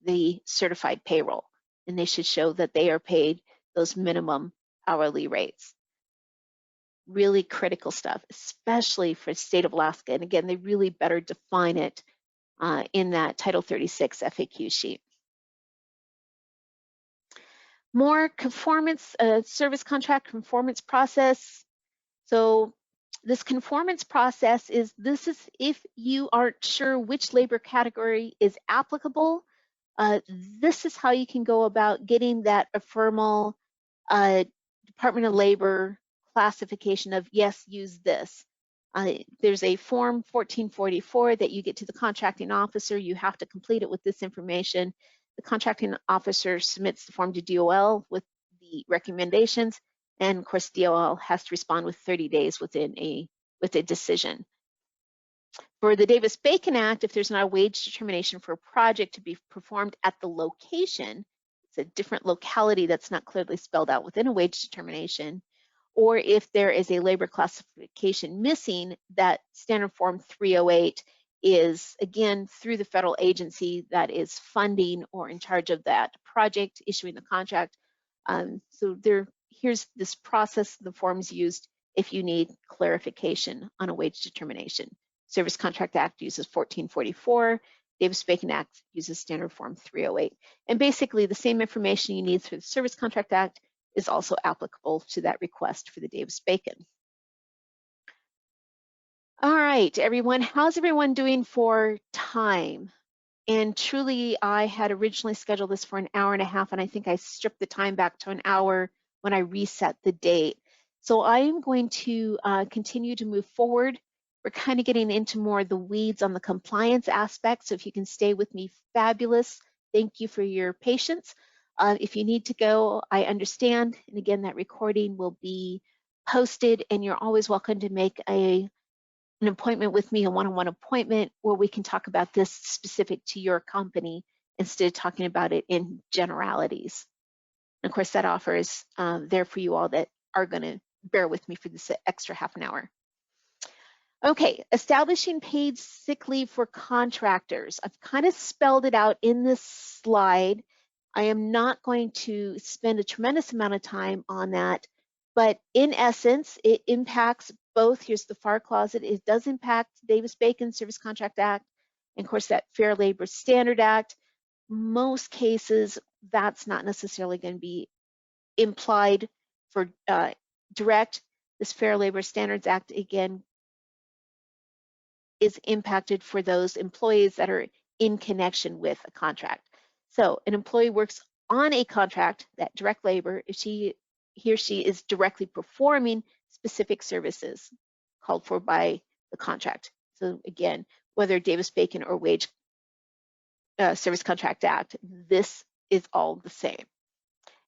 the certified payroll, and they should show that they are paid those minimum hourly rates. Really critical stuff, especially for the state of Alaska. And again, they really better define it in that Title 36 FAQ sheet. More conformance, service contract conformance process. So this conformance process is, this is if you aren't sure which labor category is applicable, this is how you can go about getting that affirmal Department of Labor classification of, yes, use this. There's a form 1444 that you get to the contracting officer. You have to complete it with this information. The contracting officer submits the form to DOL with the recommendations, and of course DOL has to respond with 30 days with a decision. For the Davis-Bacon Act, if there's not a wage determination for a project to be performed at the location, it's a different locality that's not clearly spelled out within a wage determination, or if there is a labor classification missing, that standard form 308 is, again, through the federal agency that is funding or in charge of that project, issuing the contract. So here's this process, the forms used if you need clarification on a wage determination. Service Contract Act uses 1444, Davis-Bacon Act uses standard form 308. And basically the same information you need through the Service Contract Act is also applicable to that request for the Davis-Bacon. All right, everyone, how's everyone doing for time? And truly, I had originally scheduled this for an hour and a half, and I think I stripped the time back to an hour when I reset the date. So I am going to continue to move forward. We're kind of getting into more of the weeds on the compliance aspect, so if you can stay with me, fabulous. Thank you for your patience. If you need to go, I understand. And again, that recording will be posted, and you're always welcome to make an appointment with me, a one-on-one appointment, where we can talk about this specific to your company instead of talking about it in generalities. And of course, that offer is there for you all that are going to bear with me for this extra half an hour. Okay, establishing paid sick leave for contractors. I've kind of spelled it out in this slide. I am not going to spend a tremendous amount of time on that, but in essence, it impacts both. Here's the FAR clause. It does impact Davis-Bacon Service Contract Act, and of course that Fair Labor Standard Act. Most cases, that's not necessarily going to be implied for direct. This Fair Labor Standards Act, again, is impacted for those employees that are in connection with a contract. So an employee works on a contract, that direct labor, if he or she is directly performing specific services called for by the contract. So again, whether Davis-Bacon or Wage Service Contract Act, this is all the same.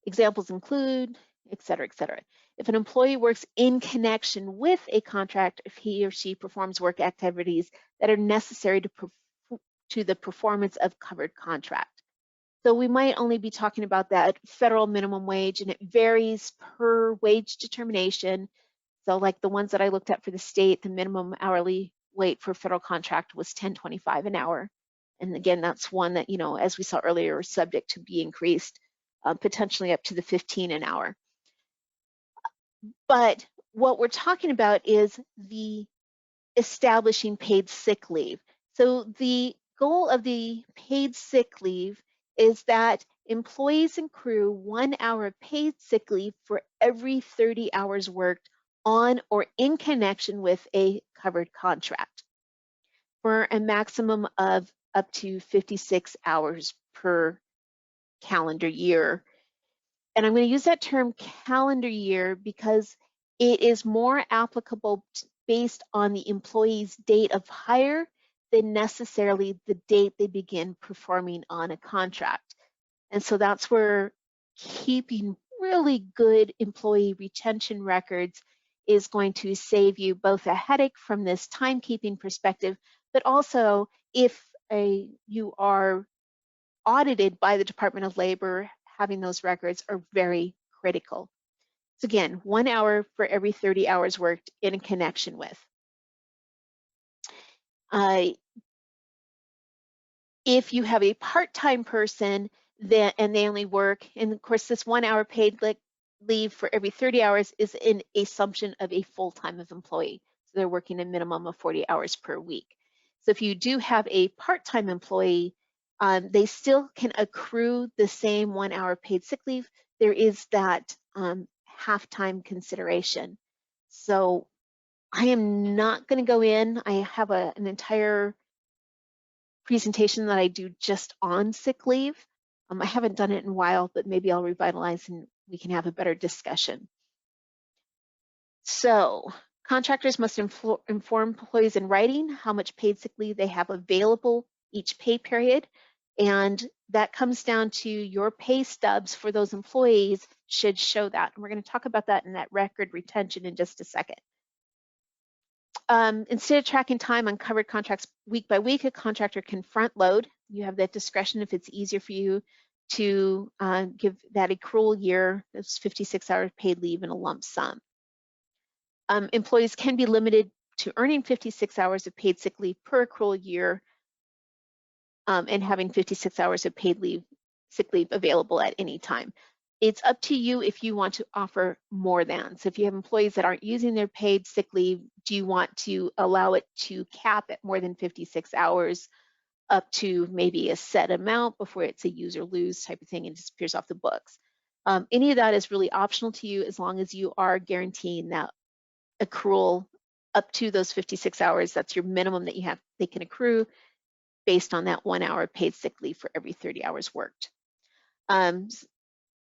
Examples include, et cetera, et cetera. If an employee works in connection with a contract, if he or she performs work activities that are necessary to the performance of covered contract. So we might only be talking about that federal minimum wage, and it varies per wage determination. So like the ones that I looked at for the state, the minimum hourly rate for federal contract was $10.25 an hour. And again, that's one that, you know, as we saw earlier, is subject to be increased, potentially up to the 15 an hour. But what we're talking about is the establishing paid sick leave. So the goal of the paid sick leave is that employees accrue 1 hour of paid sick leave for every 30 hours worked on or in connection with a covered contract for a maximum of up to 56 hours per calendar year. And I'm going to use that term calendar year because it is more applicable based on the employee's date of hire than necessarily the date they begin performing on a contract. And so that's where keeping really good employee retention records is going to save you both a headache from this timekeeping perspective, but also if you are audited by the Department of Labor, having those records are very critical. So again, 1 hour for every 30 hours worked in connection with. If you have a part-time person and they only work, and of course this 1 hour paid leave for every 30 hours is an assumption of a full-time employee. So they're working a minimum of 40 hours per week. So if you do have a part-time employee, they still can accrue the same 1 hour paid sick leave. There is that half-time consideration. So I am not going to go in. I have an entire presentation that I do just on sick leave. I haven't done it in a while, but maybe I'll revitalize and we can have a better discussion. So contractors must inform employees in writing how much paid sick leave they have available each pay period. And that comes down to your pay stubs for those employees should show that. And we're going to talk about that in that record retention in just a second. Instead of tracking time on covered contracts week by week, a contractor can front load. You have that discretion if it's easier for you to give that accrual year, those 56 hours paid leave in a lump sum. Employees can be limited to earning 56 hours of paid sick leave per accrual year and having 56 hours of paid sick leave available at any time. It's up to you if you want to offer more than. So if you have employees that aren't using their paid sick leave, do you want to allow it to cap at more than 56 hours up to maybe a set amount before it's a use or lose type of thing and disappears off the books? Any of that is really optional to you as long as you are guaranteeing that accrual up to those 56 hours. That's your minimum that you have, they can accrue based on that 1 hour paid sick leave for every 30 hours worked.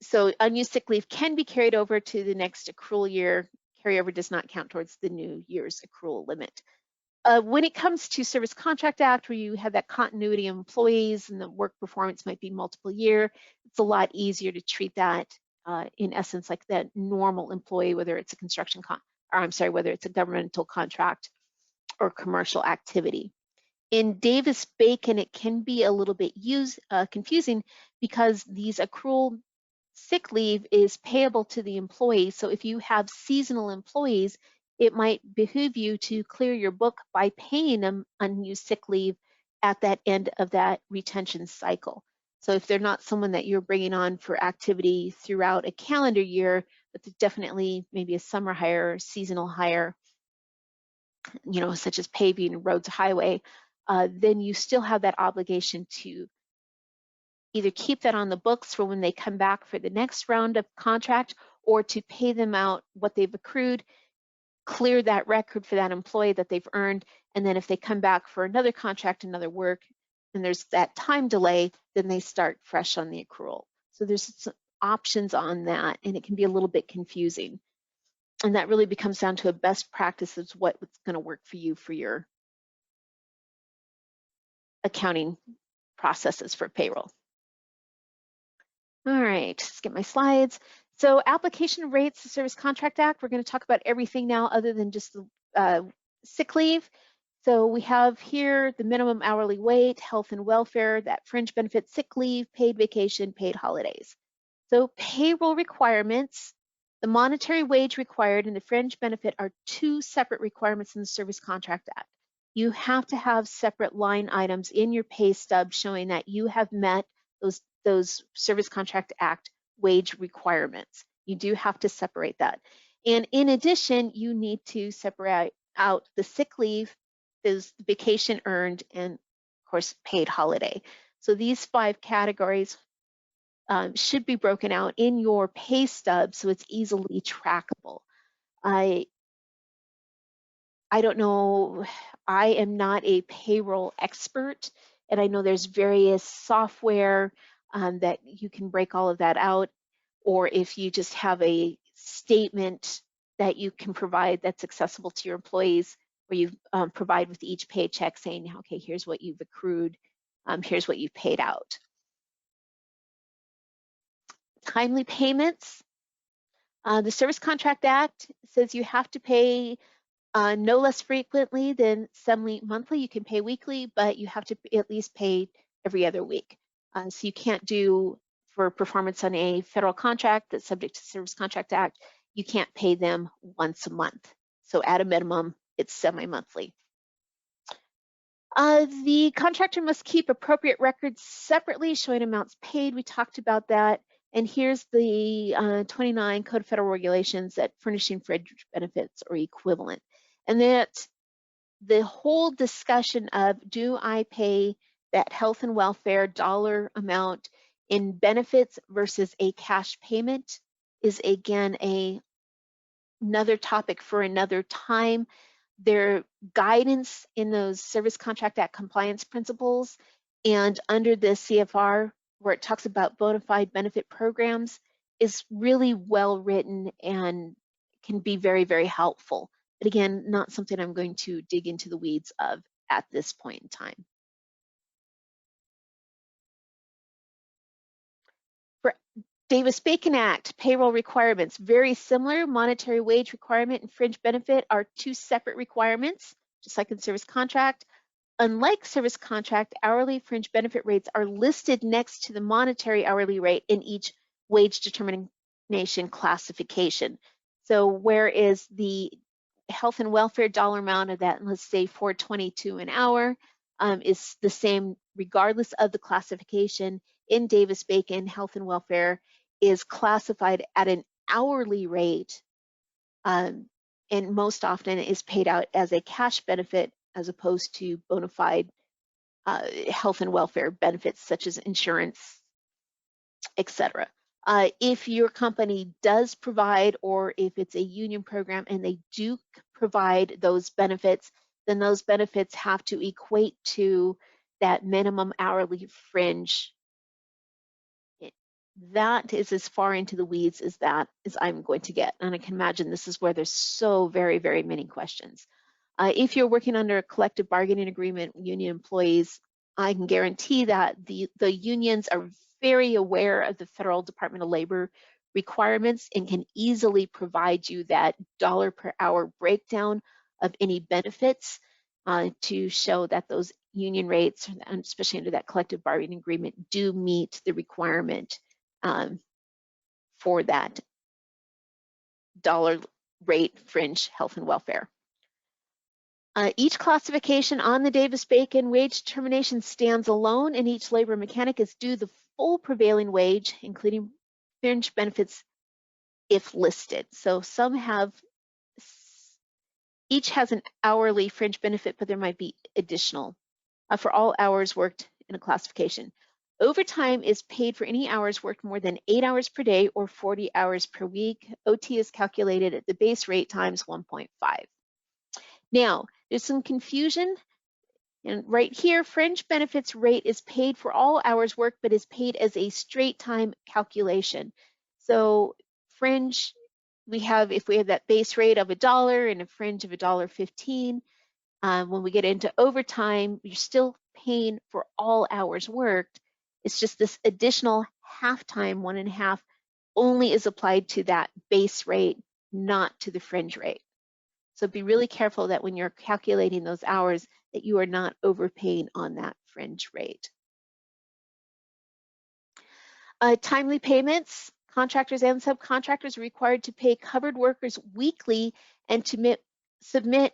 So unused sick leave can be carried over to the next accrual year. Carryover does not count towards the new year's accrual limit. When it comes to Service Contract Act, where you have that continuity of employees and the work performance might be multiple year, it's a lot easier to treat that in essence like that normal employee, whether it's a whether it's a governmental contract or commercial activity. In Davis-Bacon, it can be a little bit confusing because these accrual sick leave is payable to the employee. So if you have seasonal employees, it might behoove you to clear your book by paying them unused sick leave at that end of that retention cycle. So if they're not someone that you're bringing on for activity throughout a calendar year, but definitely maybe a summer hire, seasonal hire, you know, such as paving, roads, highway, then you still have that obligation to either keep that on the books for when they come back for the next round of contract, or to pay them out what they've accrued, clear that record for that employee that they've earned, and then if they come back for another contract, another work, and there's that time delay, then they start fresh on the accrual. So there's some options on that, and it can be a little bit confusing. And that really becomes down to a best practice of what's going to work for you for your accounting processes for payroll. All right, let's get my slides. So application rates, the Service Contract Act, we're going to talk about everything now other than just the sick leave. So we have here the minimum hourly wage, health and welfare, that fringe benefit, sick leave, paid vacation, paid holidays. So payroll requirements, the monetary wage required and the fringe benefit are two separate requirements in the Service Contract Act. You have to have separate line items in your pay stub showing that you have met those Service Contract Act wage requirements. You do have to separate that. And in addition, you need to separate out the sick leave, the vacation earned, and of course, paid holiday. So these 5 categories should be broken out in your pay stub so it's easily trackable. I don't know, I am not a payroll expert, and I know there's various software that you can break all of that out, or if you just have a statement that you can provide that's accessible to your employees, where you provide with each paycheck saying, okay, here's what you've accrued, here's what you've paid out. Timely payments. The Service Contract Act says you have to pay no less frequently than semi-monthly. You can pay weekly, but you have to at least pay every other week. So you can't do, for performance on a federal contract that's subject to the Service Contract Act, you can't pay them once a month. So at a minimum, it's semi-monthly. The contractor must keep appropriate records separately showing amounts paid. We talked about that. And here's the 29 Code of Federal Regulations that furnishing fringe benefits or equivalent. And that the whole discussion of, do I pay that health and welfare dollar amount in benefits versus a cash payment is again another topic for another time. Their guidance in those Service Contract Act compliance principles and under the CFR, where it talks about bona fide benefit programs, is really well written and can be very, very helpful. But again, not something I'm going to dig into the weeds of at this point in time. For Davis-Bacon Act, payroll requirements, very similar. Monetary wage requirement and fringe benefit are 2 separate requirements, just like in service contract. Unlike service contract, hourly fringe benefit rates are listed next to the monetary hourly rate in each wage determination classification. So whereas the health and welfare dollar amount of that, let's say $4.22 an hour, is the same regardless of the classification, in Davis-Bacon, health and welfare is classified at an hourly rate, and most often is paid out as a cash benefit as opposed to bona fide health and welfare benefits such as insurance, etc. If your company does provide, or if it's a union program and they do provide those benefits, then those benefits have to equate to that minimum hourly fringe. That is as far into the weeds as I'm going to get. And I can imagine this is where there's so very, very many questions. If you're working under a collective bargaining agreement, union employees, I can guarantee that the unions are very aware of the Federal Department of Labor requirements and can easily provide you that dollar per hour breakdown of any benefits to show that those union rates, especially under that collective bargaining agreement, do meet the requirement for that dollar rate fringe health and welfare. Each classification on the Davis-Bacon wage determination stands alone, and each labor mechanic is due the full prevailing wage, including fringe benefits if listed. So some have, each has an hourly fringe benefit, but there might be additional for all hours worked in a classification. Overtime is paid for any hours worked more than 8 hours per day or 40 hours per week. OT is calculated at the base rate times 1.5. Now, there's some confusion. And right here, fringe benefits rate is paid for all hours worked, but is paid as a straight time calculation. So fringe, if we have that base rate of $1 and a fringe of $1.15, when we get into overtime, you're still paying for all hours worked. It's just this additional half-time, 1.5, only is applied to that base rate, not to the fringe rate. So be really careful that when you're calculating those hours that you are not overpaying on that fringe rate. Timely payments. Contractors and subcontractors are required to pay covered workers weekly and to submit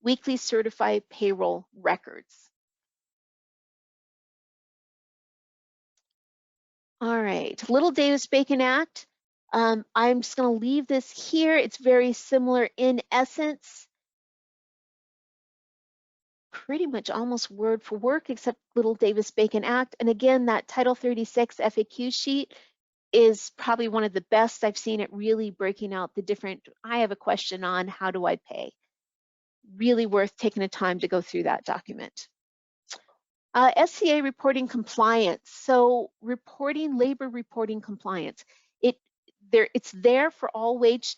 weekly certified payroll records. All right, Little Davis-Bacon Act. I'm just going to leave this here. It's very similar in essence, pretty much almost word for word, except Little Davis-Bacon Act. And again, that Title 36 FAQ sheet is probably one of the best I've seen at really breaking out the different, I have a question on how do I pay? Really worth taking the time to go through that document. SCA reporting compliance. So labor reporting compliance. It's there for all wage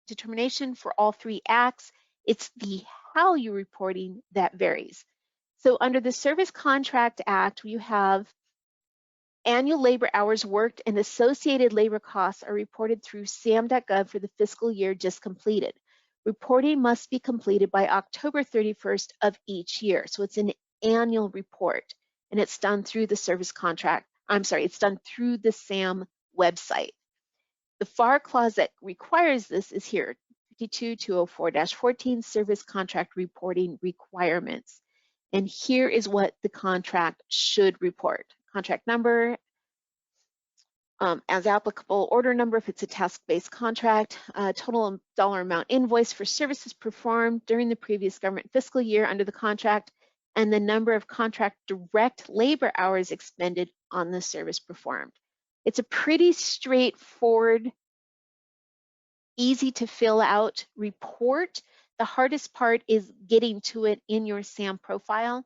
determination for all 3 acts. It's the how you're reporting that varies. So under the Service Contract Act, you have annual labor hours worked and associated labor costs are reported through SAM.gov for the fiscal year just completed. Reporting must be completed by October 31st of each year. So it's an annual report, and it's done through the it's done through the SAM website. The FAR clause that requires this is here, 52204-14 Service Contract Reporting Requirements. And here is what the contract should report. Contract number, as applicable, order number if it's a task-based contract, total dollar amount invoice for services performed during the previous government fiscal year under the contract, and the number of contract direct labor hours expended on the service performed. It's a pretty straightforward, easy to fill out report. The hardest part is getting to it in your SAM profile.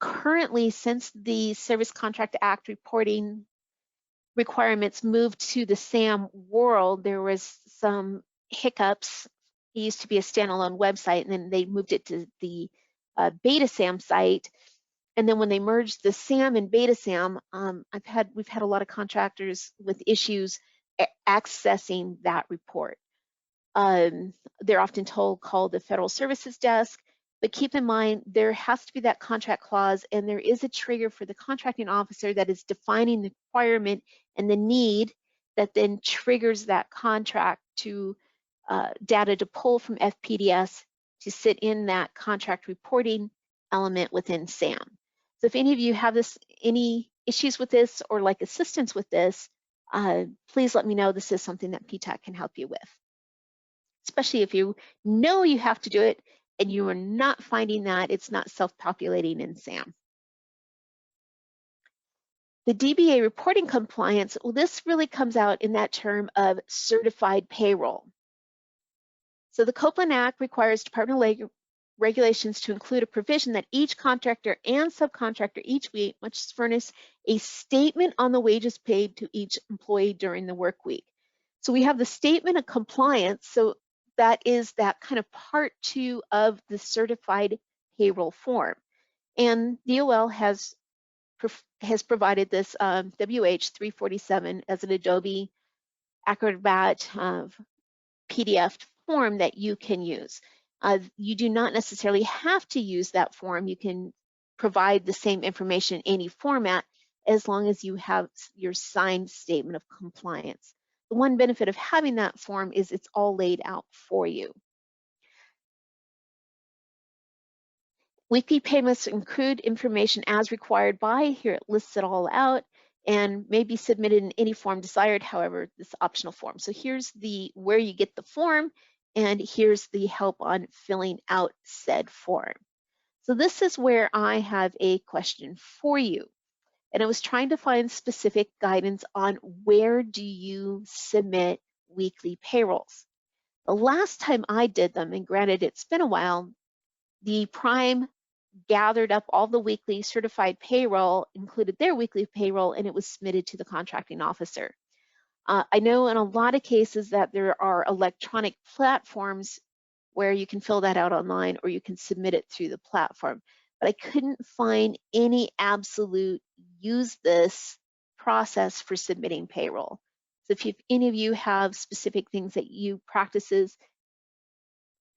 Currently, since the Service Contract Act reporting requirements moved to the SAM world, there was some hiccups. It used to be a standalone website, and then they moved it to the Beta SAM site. And then when they merged the SAM and Beta SAM, we've had a lot of contractors with issues accessing that report. They're often called the Federal Services Desk, but keep in mind there has to be that contract clause, and there is a trigger for the contracting officer that is defining the requirement and the need that then triggers that contract to data to pull from FPDS to sit in that contract reporting element within SAM. So if any of you have any issues with this or like assistance with this, please let me know. This is something that PTAC can help you with, especially if you know you have to do it and you are not finding that it's not self-populating in SAM. The DBA reporting compliance, well, this really comes out in that term of certified payroll. So the Copeland Act requires Department of regulations to include a provision that each contractor and subcontractor each week must furnish a statement on the wages paid to each employee during the work week. So we have the statement of compliance. So that is that kind of part 2 of the certified payroll form. And DOL has provided this WH-347 as an Adobe Acrobat PDF form that you can use. You do not necessarily have to use that form. You can provide the same information in any format as long as you have your signed statement of compliance. The one benefit of having that form is it's all laid out for you. Weekly payments include information as required by, here it lists it all out, and may be submitted in any form desired, however, this optional form. So here's where you get the form, and here's the help on filling out said form. So this is where I have a question for you. And I was trying to find specific guidance on where do you submit weekly payrolls. The last time I did them, and granted it's been a while, the Prime gathered up all the weekly certified payroll, included their weekly payroll, and it was submitted to the contracting officer. I know in a lot of cases that there are electronic platforms where you can fill that out online or you can submit it through the platform, but I couldn't find any absolute use this process for submitting payroll. So if any of you have specific things that you practices,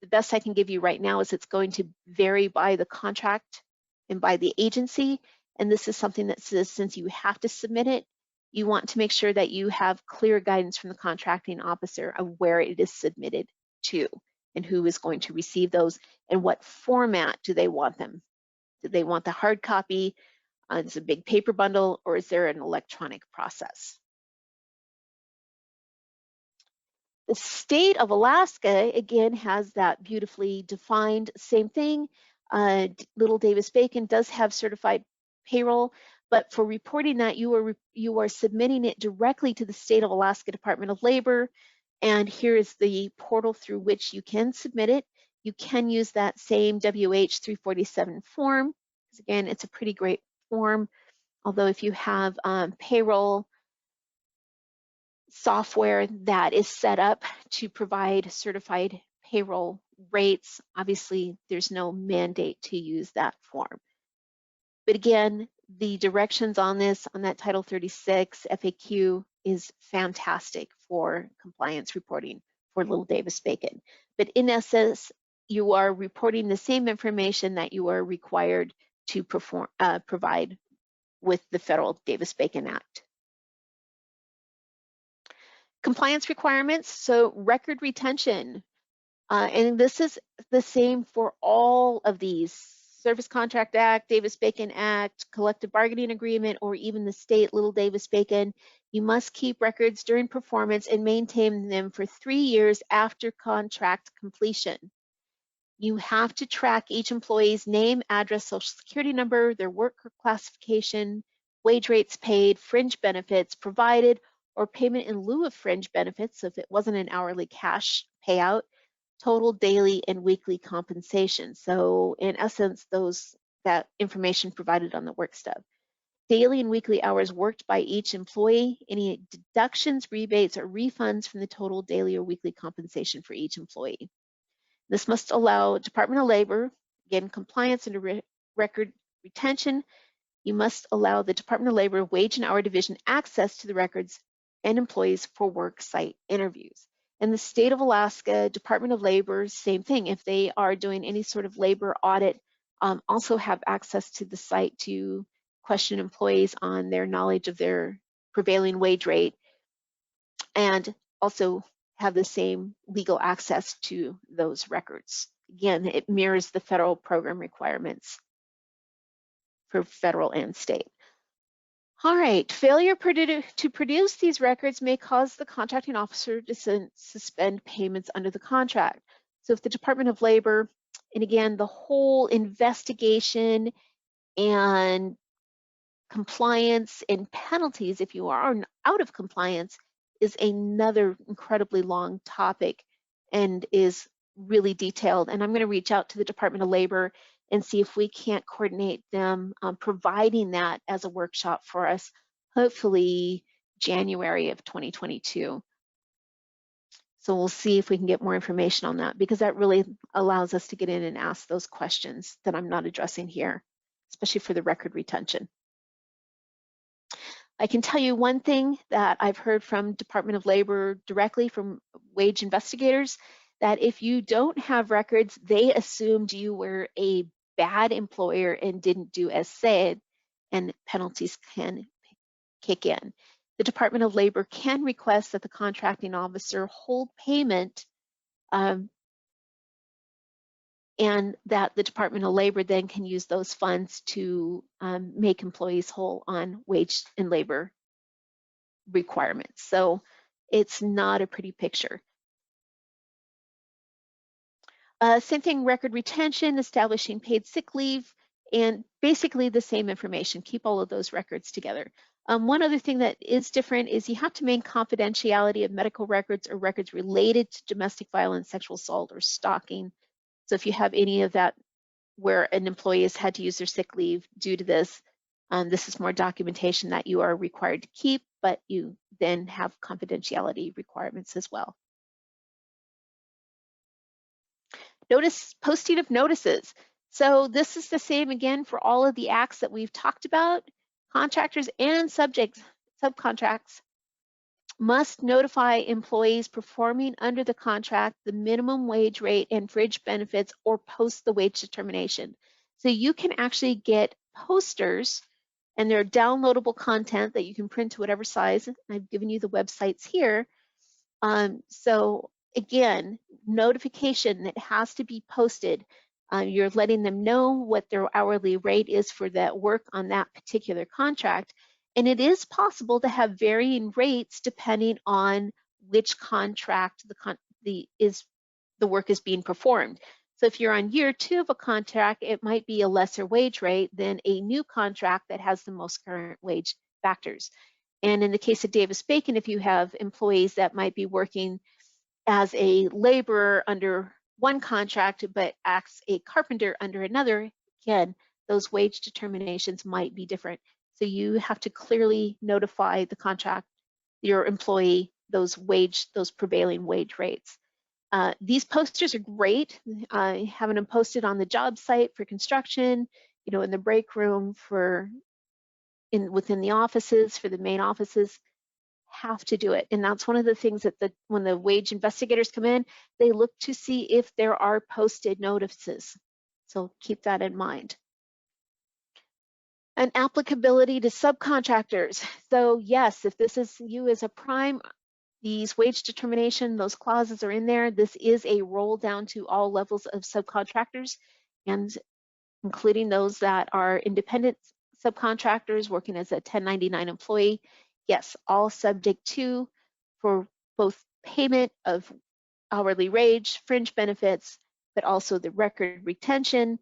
the best I can give you right now is it's going to vary by the contract and by the agency. And this is something that says since you have to submit it, you want to make sure that you have clear guidance from the contracting officer of where it is submitted to and who is going to receive those and what format do they want them. Do they want the hard copy, it's a big paper bundle, or is there an electronic process? The state of Alaska, again, has that beautifully defined same thing. Little Davis-Bacon does have certified payroll, but for reporting that, you are submitting it directly to the State of Alaska Department of Labor, and here is the portal through which you can submit it. You can use that same WH 347 form, because again, it's a pretty great form, although if you have payroll software that is set up to provide certified payroll rates, obviously there's no mandate to use that form. But again, the directions on this, on that Title 36 FAQ is fantastic for compliance reporting for Little Davis-Bacon. But in essence, you are reporting the same information that you are required to provide with the Federal Davis-Bacon Act. Compliance requirements, so record retention, and this is the same for all of these, Service Contract Act, Davis-Bacon Act, Collective Bargaining Agreement, or even the state Little Davis-Bacon. You must keep records during performance and maintain them for 3 years after contract completion. You have to track each employee's name, address, social security number, their work classification, wage rates paid, fringe benefits provided, or payment in lieu of fringe benefits, so if it wasn't an hourly cash payout, total daily and weekly compensation. So in essence, that information provided on the work stub. Daily and weekly hours worked by each employee, any deductions, rebates, or refunds from the total daily or weekly compensation for each employee. This must allow Department of Labor, again, compliance and record retention. You must allow the Department of Labor Wage and Hour Division access to the records and employees for work site interviews. In the state of Alaska, Department of Labor, same thing. If they are doing any sort of labor audit, also have access to the site to question employees on their knowledge of their prevailing wage rate, and also have the same legal access to those records. Again, it mirrors the federal program requirements for federal and state. All right, failure to produce these records may cause the contracting officer to suspend payments under the contract. So if the Department of Labor, and again, the whole investigation and compliance and penalties if you are out of compliance is another incredibly long topic and is really detailed. And I'm going to reach out to the Department of Labor and see if we can't coordinate them providing that as a workshop for us, hopefully January of 2022. So we'll see if we can get more information on that, because that really allows us to get in and ask those questions that I'm not addressing here, especially for the record retention. I can tell you one thing that I've heard from Department of Labor directly from wage investigators. that if you don't have records, they assumed you were a bad employer and didn't do as said, and penalties can kick in. The Department of Labor can request that the contracting officer hold payment, and that the Department of Labor then can use those funds to make employees whole on wage and labor requirements. So it's not a pretty picture. Same thing, record retention, establishing paid sick leave, and basically the same information. Keep all of those records together. One other thing that is different is you have to maintain confidentiality of medical records or records related to domestic violence, sexual assault, or stalking. So if you have any of that where an employee has had to use their sick leave due to this, this is more documentation that you are required to keep, but you then have confidentiality requirements as well. Notice posting of notices. So this is the same again for all of the acts that we've talked about. Contractors and subcontracts must notify employees performing under the contract the minimum wage rate and fringe benefits or post the wage determination. So you can actually get posters, and they're downloadable content that you can print to whatever size. I've given you the websites here. So again, notification that has to be posted. You're letting them know what their hourly rate is for that work on that particular contract. And it is possible to have varying rates depending on which contract the work is being performed. So if you're on year 2 of a contract, it might be a lesser wage rate than a new contract that has the most current wage factors. And in the case of Davis-Bacon, if you have employees that might be working as a laborer under one contract but acts a carpenter under another, again, those wage determinations might be different. So you have to clearly notify the contract, your employee, those prevailing wage rates. These posters are great. Having them posted on the job site for construction, in the break room within the offices, for the main offices, have to do it. And that's one of the things that when the wage investigators come in, they look to see if there are posted notices. So keep that in mind. And applicability to subcontractors. So yes, if this is you as a prime, these wage determination, those clauses are in there. This is a roll down to all levels of subcontractors, and including those that are independent subcontractors working as a 1099 employee. Yes, all subject to for both payment of hourly wage, fringe benefits, but also the record retention,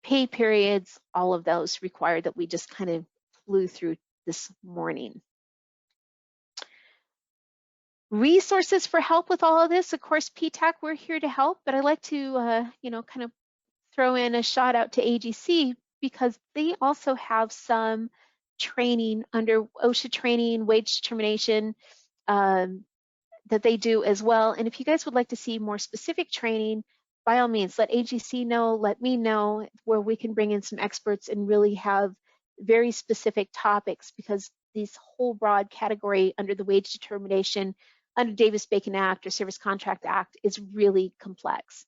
pay periods, all of those required that we just kind of flew through this morning. Resources for help with all of this. Of course, PTAC, we're here to help, but I'd like to, kind of throw in a shout out to AGC because they also have some training under OSHA training, wage determination that they do as well. And if you guys would like to see more specific training, by all means, let AGC know, let me know, where we can bring in some experts and really have very specific topics, because this whole broad category under the wage determination, under Davis-Bacon Act or Service Contract Act, is really complex.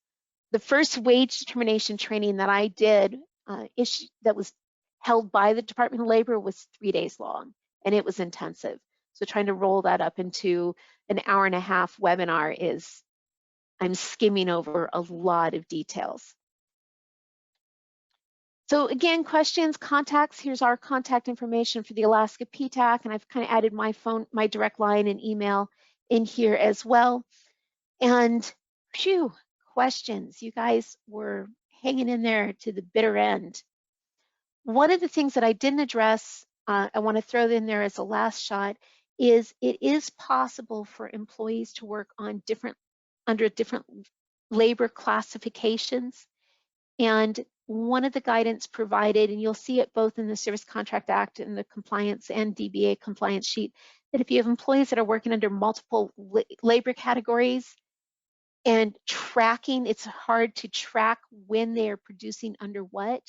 The first wage determination training that I did that was held by the Department of Labor was 3 days long, and it was intensive. So trying to roll that up into an hour-and-a-half webinar I'm skimming over a lot of details. So again, questions, contacts, here's our contact information for the Alaska PTAC, and I've kind of added my direct line and email in here as well. And phew, questions. You guys were hanging in there to the bitter end. One of the things that I didn't address, I want to throw in there as a last shot, is it is possible for employees to work on under different labor classifications. And one of the guidance provided, and you'll see it both in the Service Contract Act and the compliance and DBA compliance sheet, that if you have employees that are working under multiple labor categories and tracking, it's hard to track when they are producing under what.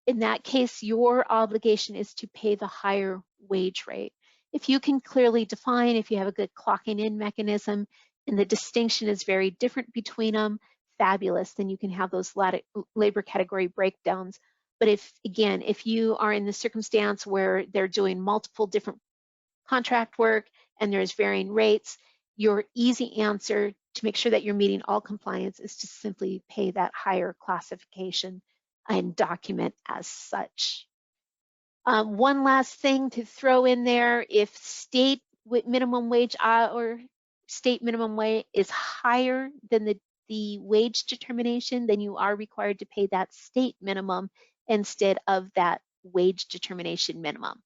In that case, your obligation is to pay the higher wage rate. If you can clearly define, if you have a good clocking in mechanism, and the distinction is very different between them, fabulous, then you can have those labor category breakdowns. But if you are in the circumstance where they're doing multiple different contract work and there's varying rates, your easy answer to make sure that you're meeting all compliance is to simply pay that higher classification and document as such. One last thing to throw in there, if state minimum wage or state minimum wage is higher than the wage determination, then you are required to pay that state minimum instead of that wage determination minimum.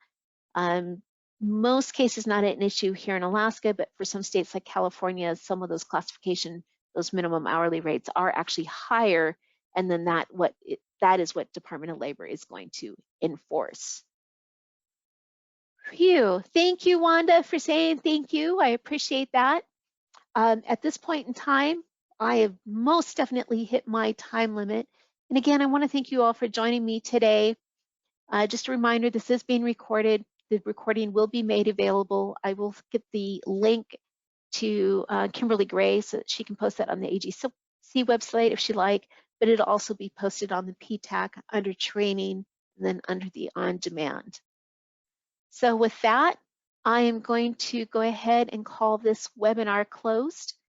Most cases not an issue here in Alaska, but for some states like California, some of those classification, those minimum hourly rates are actually higher, and then that is what Department of Labor is going to enforce. Phew. Thank you, Wanda, for saying thank you. I appreciate that. At this point in time, I have most definitely hit my time limit. And again, I want to thank you all for joining me today. Just a reminder, this is being recorded. The recording will be made available. I will get the link to Kimberly Gray so that she can post that on the AGC website if she'd like, but it'll also be posted on the PTAC under training and then under the on demand. So with that, I am going to go ahead and call this webinar closed.